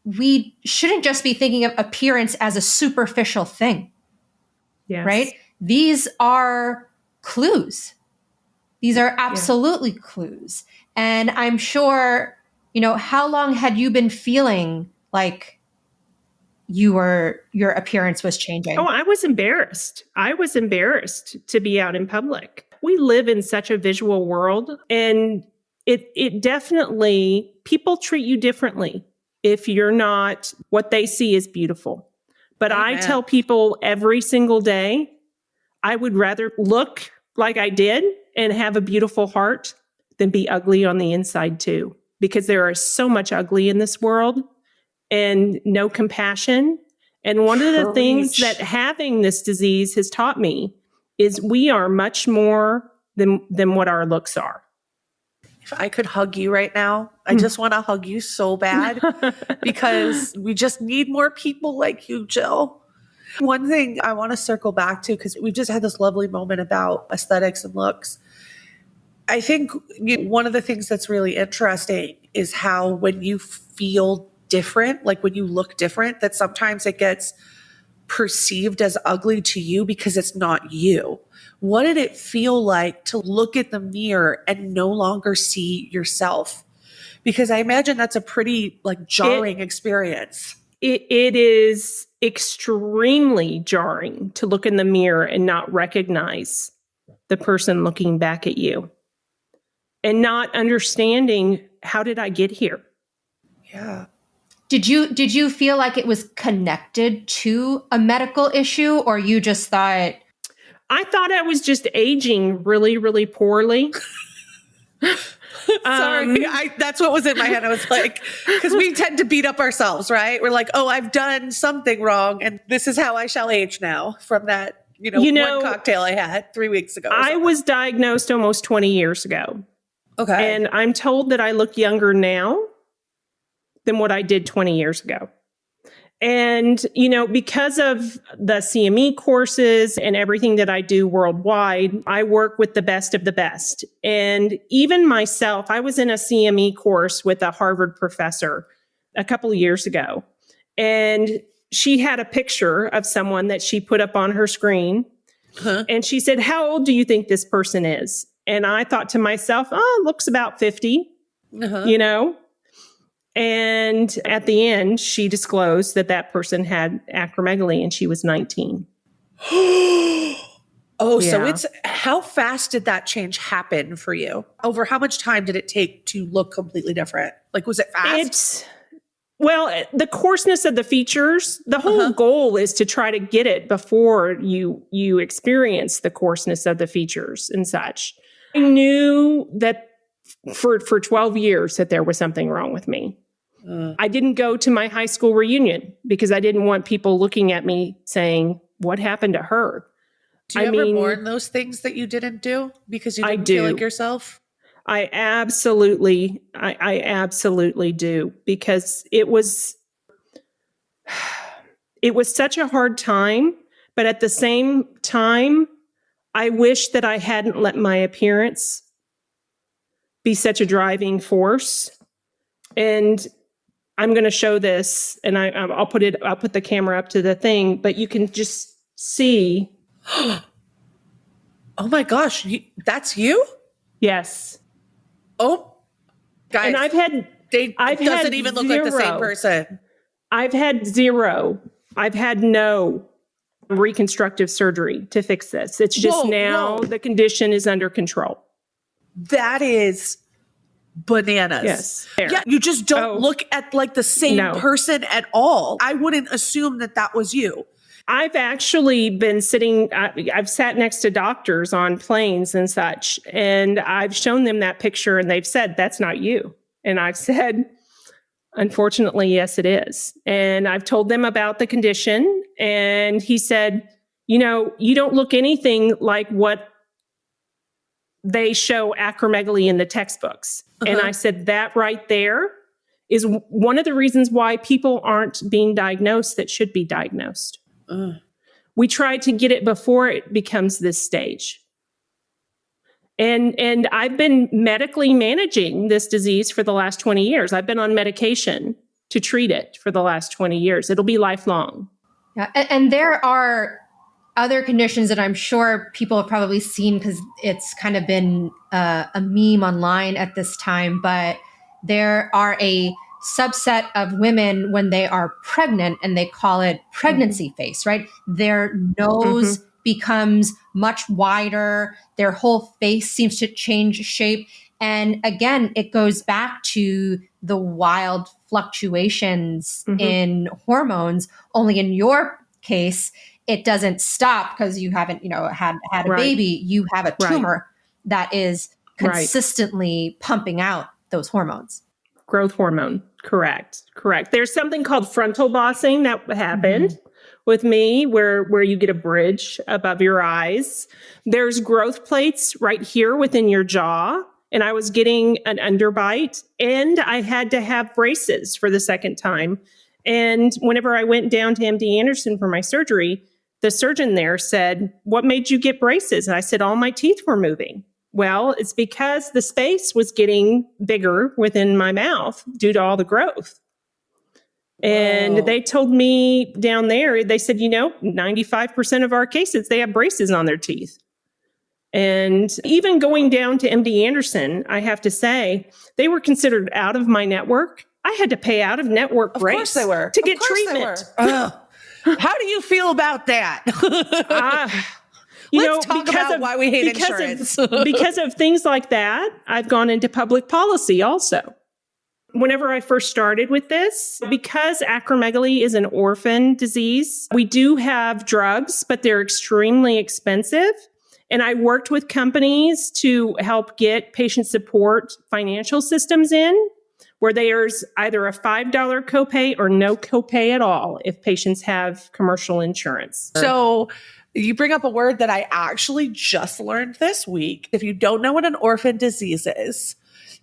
we shouldn't just be thinking of appearance as a superficial thing, right? These are clues. These are absolutely clues. And I'm sure, how long had you been feeling like your appearance was changing? Oh, I was embarrassed. I was embarrassed to be out in public. We live in such a visual world, and it definitely, people treat you differently if you're not, what they see is beautiful. But I tell people every single day, I would rather look like I did and have a beautiful heart than be ugly on the inside too, because there is so much ugly in this world and no compassion. And one of the things that having this disease has taught me is we are much more than what our looks are. If I could hug you right now, I just want to hug you so bad because we just need more people like you, Jill. One thing I want to circle back to, because we've just had this lovely moment about aesthetics and looks. I think one of the things that's really interesting is how when you feel different, like when you look different, that sometimes it gets perceived as ugly to you because it's not you. What did it feel like to look at the mirror and no longer see yourself? Because I imagine that's a pretty jarring experience. It is extremely jarring to look in the mirror and not recognize the person looking back at you and not understanding, how did I get here? Yeah. Did you feel like it was connected to a medical issue, or you just thought? I thought I was just aging really, really poorly. Sorry, that's what was in my head. I was like, because we tend to beat up ourselves, right? We're like, oh, I've done something wrong, and this is how I shall age now from that, one cocktail I had 3 weeks ago. I was diagnosed almost 20 years ago. Okay. And I'm told that I look younger now than what I did 20 years ago. And, because of the CME courses and everything that I do worldwide, I work with the best of the best. And even myself, I was in a CME course with a Harvard professor a couple of years ago. And she had a picture of someone that she put up on her screen. And she said, how old do you think this person is? And I thought to myself, looks about 50, And at the end, she disclosed that person had acromegaly and she was 19. So it's, how fast did that change happen for you? Over how much time did it take to look completely different? Was it fast? Well, the coarseness of the features, the whole goal is to try to get it before you experience the coarseness of the features and such. I knew that for 12 years that there was something wrong with me. I didn't go to my high school reunion because I didn't want people looking at me saying, what happened to her? Do you ever mourn those things that you didn't do because you didn't feel like yourself? I absolutely do, because it was such a hard time, but at the same time, I wish that I hadn't let my appearance be such a driving force. And I'm going to show this, and I'll put the camera up to the thing, but you can just see. Oh my gosh, that's you? Yes. Oh, guys, and it doesn't even look like the same person. I've had zero. I've had no reconstructive surgery to fix this. It's just the condition is under control. That is bananas. Yes. Yeah, you just don't look at the same person at all. I wouldn't assume that was you. I've actually been I've sat next to doctors on planes and such, and I've shown them that picture and they've said, that's not you. And I've said, Unfortunately, yes, it is. And I've told them about the condition. And he said, you know, you don't look anything like what they show acromegaly in the textbooks. And I said, that right there is one of the reasons why people aren't being diagnosed that should be diagnosed. We try to get it before it becomes this stage. And I've been medically managing this disease for the last 20 years. I've been on medication to treat it for the last 20 years. It'll be lifelong. Yeah, and there are other conditions that I'm sure people have probably seen because it's kind of been a meme online at this time, but there are a subset of women when they are pregnant and they call it pregnancy face, right? Their nose becomes much wider. Their whole face seems to change shape. And again, it goes back to the wild fluctuations in hormones. Only in your case, it doesn't stop because you haven't, had a baby. You have a tumor that is consistently pumping out those hormones. Growth hormone. Correct. There's something called frontal bossing that happened with me where you get a bridge above your eyes. There's growth plates right here within your jaw. And I was getting an underbite and I had to have braces for the second time. And whenever I went down to MD Anderson for my surgery, the surgeon there said, "What made you get braces?" And I said, "All my teeth were moving." Well, it's because the space was getting bigger within my mouth due to all the growth. And they told me down there, they said, 95% of our cases, they have braces on their teeth. And even going down to MD Anderson, I have to say, they were considered out of my network. I had to pay out of network rates to get treatment. How do you feel about that? Let's talk about why we hate insurance. Because of things like that, I've gone into public policy also. Whenever I first started with this, because acromegaly is an orphan disease, we do have drugs, but they're extremely expensive. And I worked with companies to help get patient support financial systems in, where there's either a $5 copay or no copay at all if patients have commercial insurance. So you bring up a word that I actually just learned this week. If you don't know what an orphan disease is,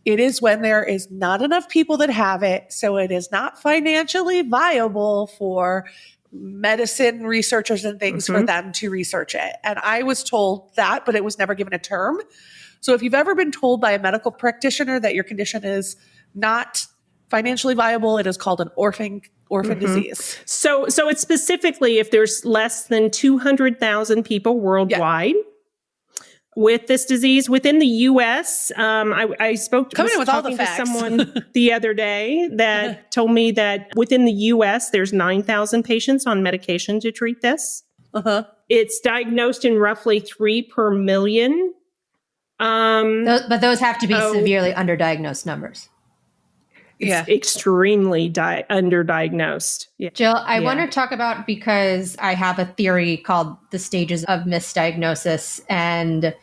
it is when there is not enough people that have it, so it is not financially viable for medicine researchers and things for them to research it. And I was told that, but it was never given a term. So if you've ever been told by a medical practitioner that your condition is not financially viable, it is called an orphan disease. So it's specifically if there's less than 200,000 people worldwide with this disease within the U.S. I spoke to someone the other day that told me that within the U.S. there's 9,000 patients on medication to treat this. It's diagnosed in roughly 3 per million. But those have to be severely underdiagnosed numbers. It's extremely underdiagnosed. Yeah. Jill, I want to talk about, because I have a theory called the stages of misdiagnosis. And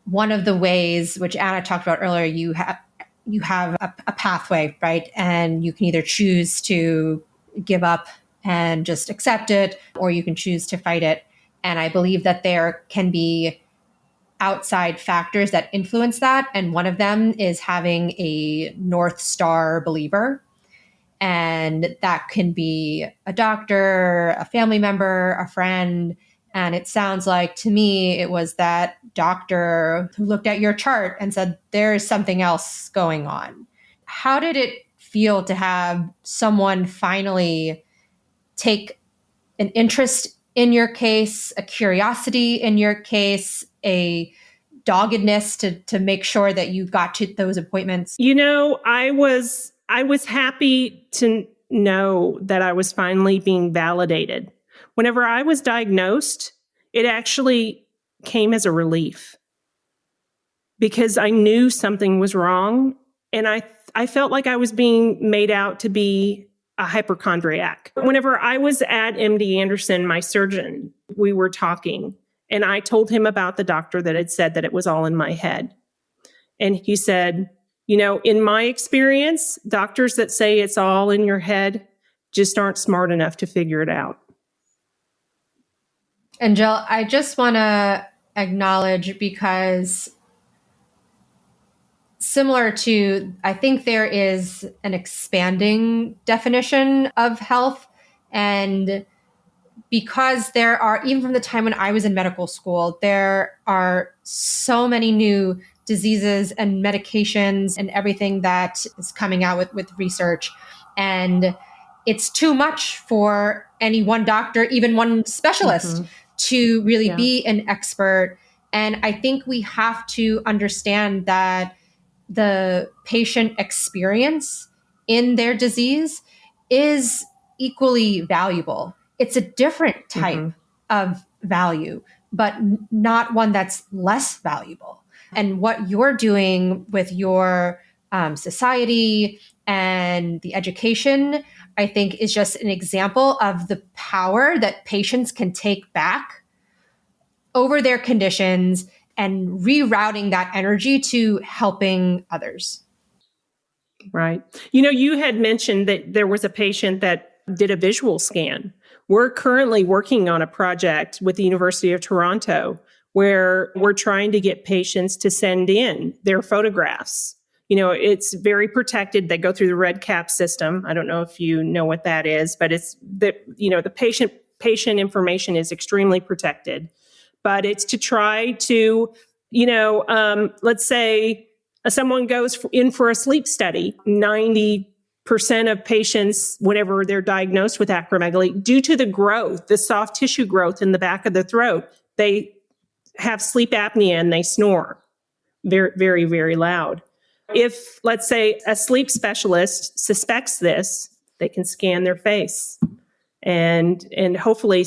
one of the ways, which Anna talked about earlier, you have a pathway, right? And you can either choose to give up and just accept it, or you can choose to fight it. And I believe that there can be outside factors that influence that. And one of them is having a North Star believer. And that can be a doctor, a family member, a friend. And it sounds like to me, it was that doctor who looked at your chart and said, there's something else going on. How did it feel to have someone finally take an interest in your case, a curiosity in your case, a doggedness to make sure that you got to those appointments? I was happy to know that I was finally being validated. Whenever I was diagnosed, it actually came as a relief because I knew something was wrong. And I felt like I was being made out to be a hypochondriac. Whenever I was at MD Anderson, my surgeon, we were talking, and I told him about the doctor that had said that it was all in my head. And he said, In my experience, doctors that say it's all in your head just aren't smart enough to figure it out. And Jill, I just want to acknowledge, because similar to, I think there is an expanding definition of health. And because there are, even from the time when I was in medical school, there are so many new diseases and medications and everything that is coming out with research. And it's too much for any one doctor, even one specialist, to really be an expert. And I think we have to understand that the patient experience in their disease is equally valuable. It's a different type of value, but not one that's less valuable. And what you're doing with your society and the education, I think, is just an example of the power that patients can take back over their conditions and rerouting that energy to helping others. Right. You had mentioned that there was a patient that did a visual scan. We're currently working on a project with the University of Toronto where we're trying to get patients to send in their photographs. It's very protected. They go through the red cap system. I don't know if you know what that is, but it's the patient information is extremely protected. But it's to try to, let's say someone goes in for a sleep study, 90% of patients, whenever they're diagnosed with acromegaly, due to the growth, the soft tissue growth in the back of the throat, they have sleep apnea and they snore very, very, very loud. If, let's say, a sleep specialist suspects this, they can scan their face and hopefully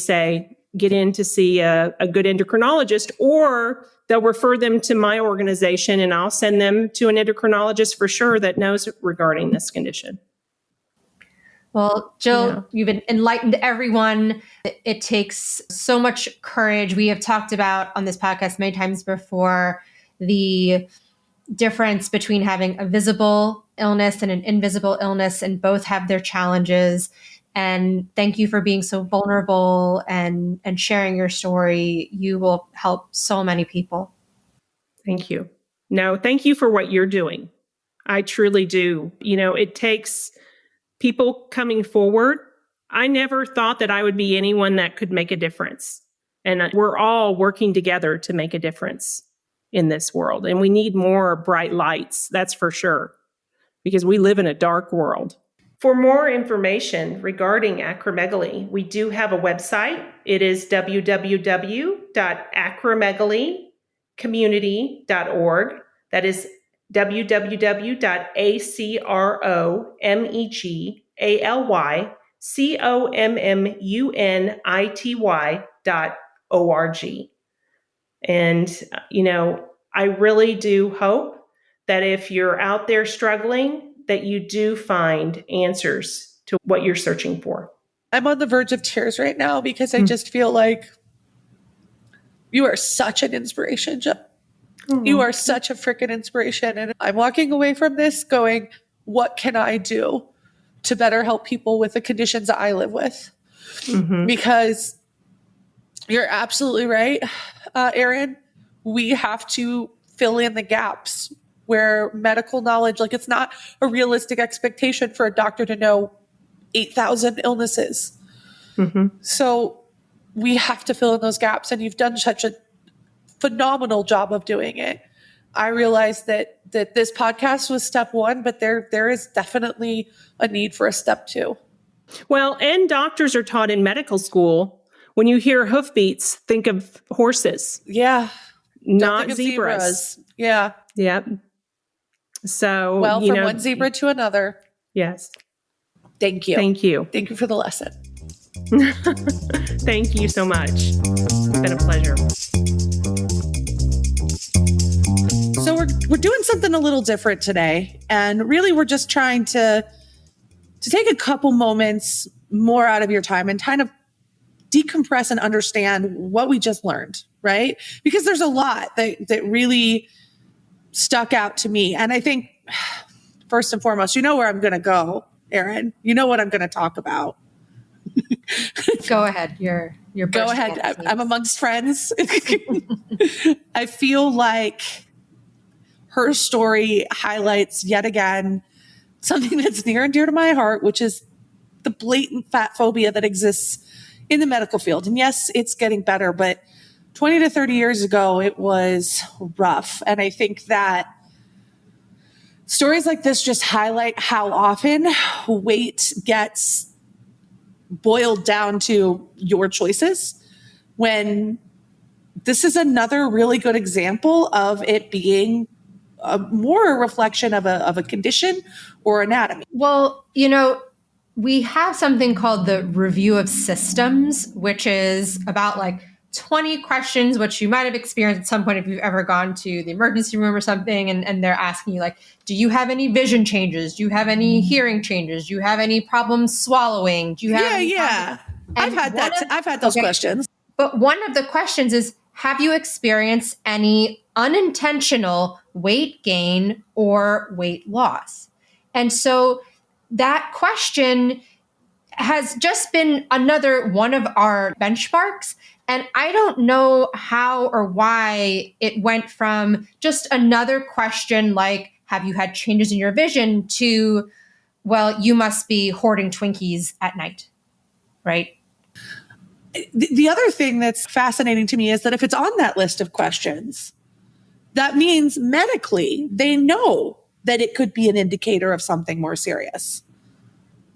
get in to see a good endocrinologist, or they'll refer them to my organization and I'll send them to an endocrinologist for sure that knows regarding this condition. Well, Jill, you've enlightened everyone. It takes so much courage. We have talked about on this podcast many times before the difference between having a visible illness and an invisible illness, and both have their challenges. And thank you for being so vulnerable and sharing your story. You will help so many people. Thank you. No, thank you for what you're doing. I truly do. It takes people coming forward. I never thought that I would be anyone that could make a difference. And we're all working together to make a difference in this world. And we need more bright lights, that's for sure, because we live in a dark world. For more information regarding acromegaly, we do have a website. It is www.acromegalycommunity.org. That is www.acromegalycommunity.org. And, I really do hope that if you're out there struggling, that you do find answers to what you're searching for. I'm on the verge of tears right now because I just feel like you are such an inspiration, Jill. You are such a freaking inspiration. And I'm walking away from this going, what can I do to better help people with the conditions that I live with? Because you're absolutely right, Erin. We have to fill in the gaps where medical knowledge, it's not a realistic expectation for a doctor to know 8,000 illnesses. So we have to fill in those gaps. And you've done such a phenomenal job of doing it. I realized that this podcast was step one, but there is definitely a need for a step two. Well, and doctors are taught in medical school, when you hear hoofbeats, think of horses. Yeah. Not zebras. Yeah. Yep. So, from one zebra to another. Yes. Thank you. Thank you. Thank you for the lesson. Thank you so much. It's been a pleasure. So we're doing something a little different today. And really, we're just trying to take a couple moments more out of your time and kind of decompress and understand what we just learned, right? Because there's a lot that really stuck out to me. And I think first and foremost, you know where I'm going to go, Erin. You know what I'm going to talk about. Go ahead. You're Go ahead. I'm amongst friends. I feel like her story highlights yet again something that's near and dear to my heart, which is the blatant fat phobia that exists in the medical field. And yes, it's getting better, but 20 to 30 years ago, it was rough. And I think that stories like this just highlight how often weight gets boiled down to your choices, when this is another really good example of it being more a reflection of a condition or anatomy. Well, we have something called the review of systems, which is about like 20 questions, which you might have experienced at some point if you've ever gone to the emergency room or something, and they're asking you like, do you have any vision changes? Do you have any hearing changes? Do you have any problems swallowing? Do you have I've had those questions. But one of the questions is, have you experienced any unintentional weight gain or weight loss? And so that question has just been another one of our benchmarks. And I don't know how or why it went from just another question like, have you had changes in your vision, to, well, you must be hoarding Twinkies at night, right? The other thing that's fascinating to me is that if it's on that list of questions, that means medically they know that it could be an indicator of something more serious,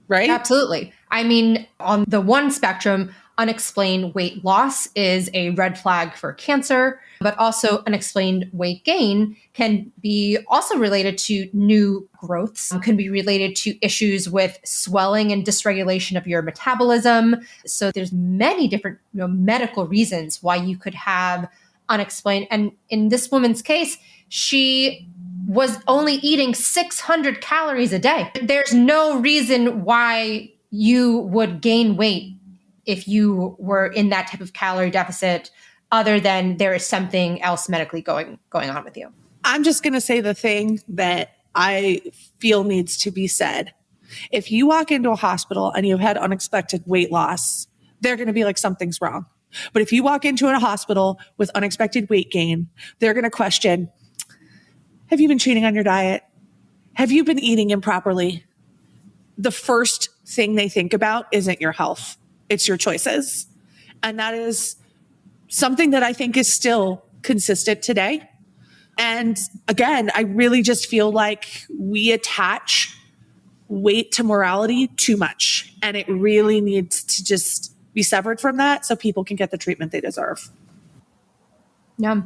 right? Absolutely. I mean, on the one spectrum, unexplained weight loss is a red flag for cancer, but also unexplained weight gain can be also related to new growths, can be related to issues with swelling and dysregulation of your metabolism. So there's many different medical reasons why you could have unexplained. And in this woman's case, she was only eating 600 calories a day. There's no reason why you would gain weight if you were in that type of calorie deficit, other than there is something else medically going on with you. I'm just going to say the thing that I feel needs to be said. If you walk into a hospital and you've had unexpected weight loss, they're going to be like, something's wrong. But if you walk into a hospital with unexpected weight gain, they're going to question, have you been cheating on your diet? Have you been eating improperly? The first thing they think about isn't your health. It's your choices. And that is something that I think is still consistent today. And again, I really just feel like we attach weight to morality too much. And it really needs to just be severed from that so people can get the treatment they deserve. Yeah.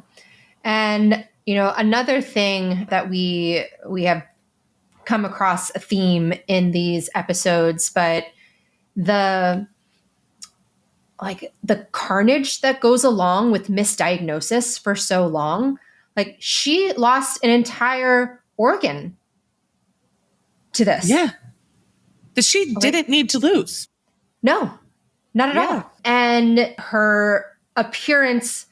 And, another thing that we have come across a theme in these episodes, but the carnage that goes along with misdiagnosis for so long. Like, she lost an entire organ to this. Yeah. That she didn't need to lose. No, not at all. And her appearance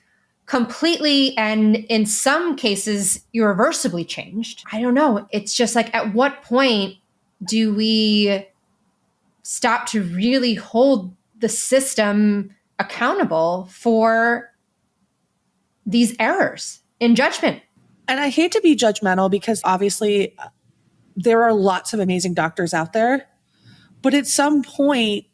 completely, and in some cases, irreversibly changed. I don't know. It's just like, at what point do we stop to really hold the system accountable for these errors in judgment? And I hate to be judgmental, because obviously there are lots of amazing doctors out there. But at some point,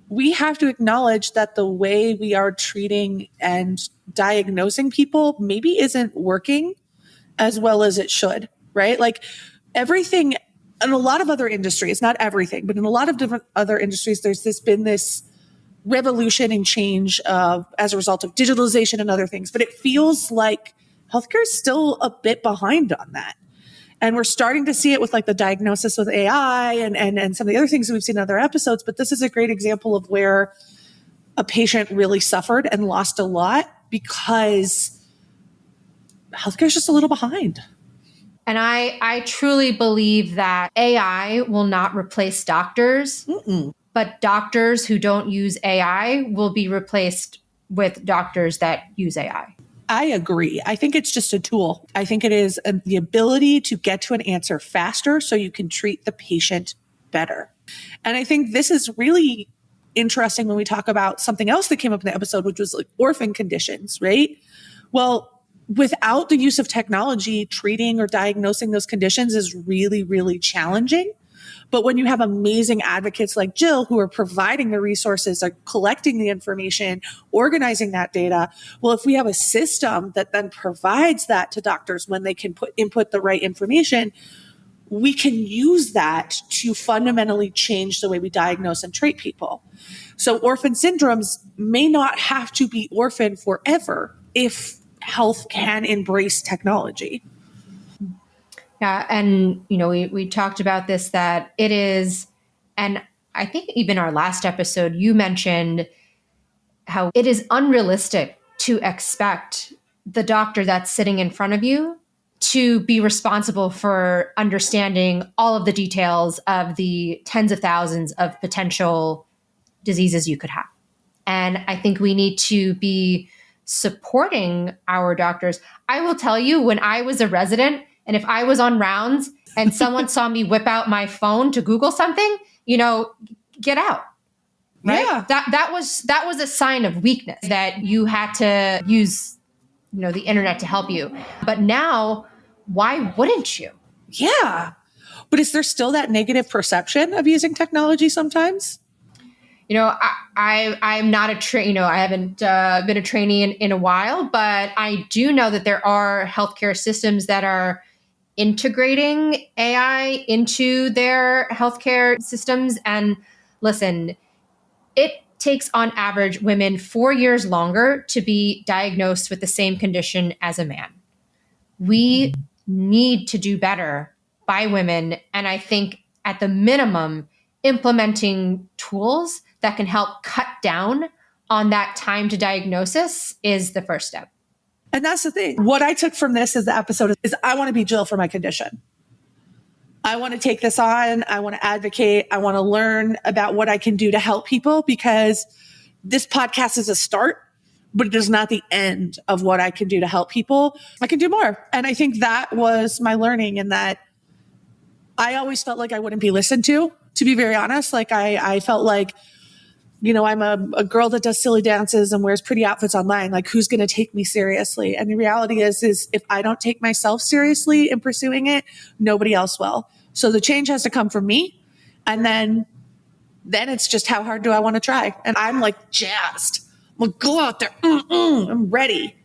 we have to acknowledge that the way we are treating and diagnosing people maybe isn't working as well as it should, right? Like, everything in a lot of other industries, not everything, but in a lot of different other industries, there's been this revolution and change as a result of digitalization and other things. But it feels like healthcare is still a bit behind on that. And we're starting to see it with like the diagnosis with AI and some of the other things that we've seen in other episodes. But this is a great example of where a patient really suffered and lost a lot because healthcare is just a little behind. And I truly believe that AI will not replace doctors, but doctors who don't use AI will be replaced with doctors that use AI. I agree. I think it's just a tool. I think it is the ability to get to an answer faster so you can treat the patient better. And I think this is really interesting when we talk about something else that came up in the episode, which was like orphan conditions, right? Well, without the use of technology, treating or diagnosing those conditions is really, really challenging. But when you have amazing advocates like Jill who are providing the resources, are collecting the information, organizing that data, well, if we have a system that then provides that to doctors when they can input the right information, we can use that to fundamentally change the way we diagnose and treat people. So orphan syndromes may not have to be orphan forever if health can embrace technology. Yeah. And, we talked about this, that it is, and I think even our last episode, you mentioned how it is unrealistic to expect the doctor that's sitting in front of you to be responsible for understanding all of the details of the tens of thousands of potential diseases you could have. And I think we need to be supporting our doctors. I will tell you, when I was a resident, and if I was on rounds and someone saw me whip out my phone to Google something, get out. Right? Yeah. That was a sign of weakness, that you had to use, the internet to help you. But now, why wouldn't you? Yeah. But is there still that negative perception of using technology sometimes? I'm not I haven't been a trainee in a while, but I do know that there are healthcare systems that are integrating AI into their healthcare systems. And listen, it takes on average women 4 years longer to be diagnosed with the same condition as a man. We need to do better by women. And I think at the minimum, implementing tools that can help cut down on that time to diagnosis is the first step. And that's the thing. What I took from this as the episode is I want to be Jill for my condition. I want to take this on. I want to advocate. I want to learn about what I can do to help people, because this podcast is a start, but it is not the end of what I can do to help people. I can do more. And I think that was my learning, in that I always felt like I wouldn't be listened to be very honest. Like I felt like, I'm a girl that does silly dances and wears pretty outfits online. Like, who's going to take me seriously? And the reality is if I don't take myself seriously in pursuing it, nobody else will. So the change has to come from me. And then it's just, how hard do I want to try? And I'm like jazzed. I'm like, go out there. I'm ready.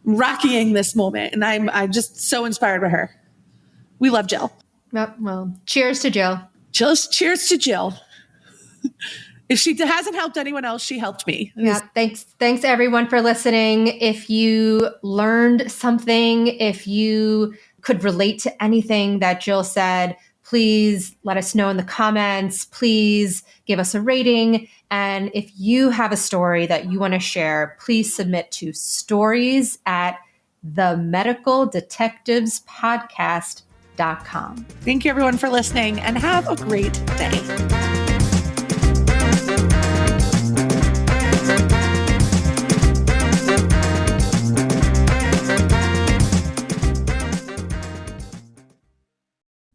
I'm rocking this moment. And I'm just so inspired by her. We love Jill. Well, cheers to Jill. Cheers to Jill. If she hasn't helped anyone else, she helped me. Yeah, thanks everyone for listening. If you learned something, if you could relate to anything that Jill said, please let us know in the comments. Please give us a rating. And if you have a story that you want to share, please submit to stories@themedicaldetectivespodcast.com. Thank you everyone for listening, and have a great day.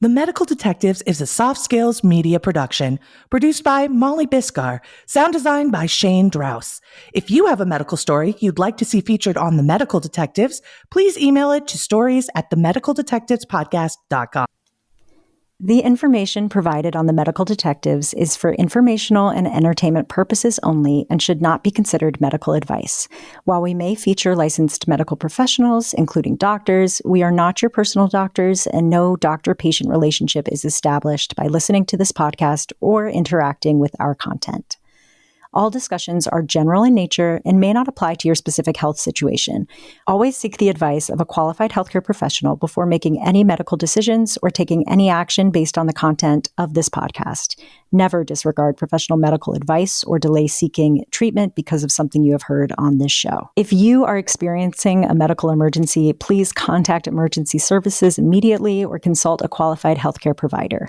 The Medical Detectives is a Soft Skills media production, produced by Molly Biscar, sound designed by Shane Drouse. If you have a medical story you'd like to see featured on The Medical Detectives, please email it to stories@themedicaldetectivespodcast.com. The information provided on The Medical Detectives is for informational and entertainment purposes only and should not be considered medical advice. While we may feature licensed medical professionals, including doctors, we are not your personal doctors, and no doctor-patient relationship is established by listening to this podcast or interacting with our content. All discussions are general in nature and may not apply to your specific health situation. Always seek the advice of a qualified healthcare professional before making any medical decisions or taking any action based on the content of this podcast. Never disregard professional medical advice or delay seeking treatment because of something you have heard on this show. If you are experiencing a medical emergency, please contact emergency services immediately or consult a qualified healthcare provider.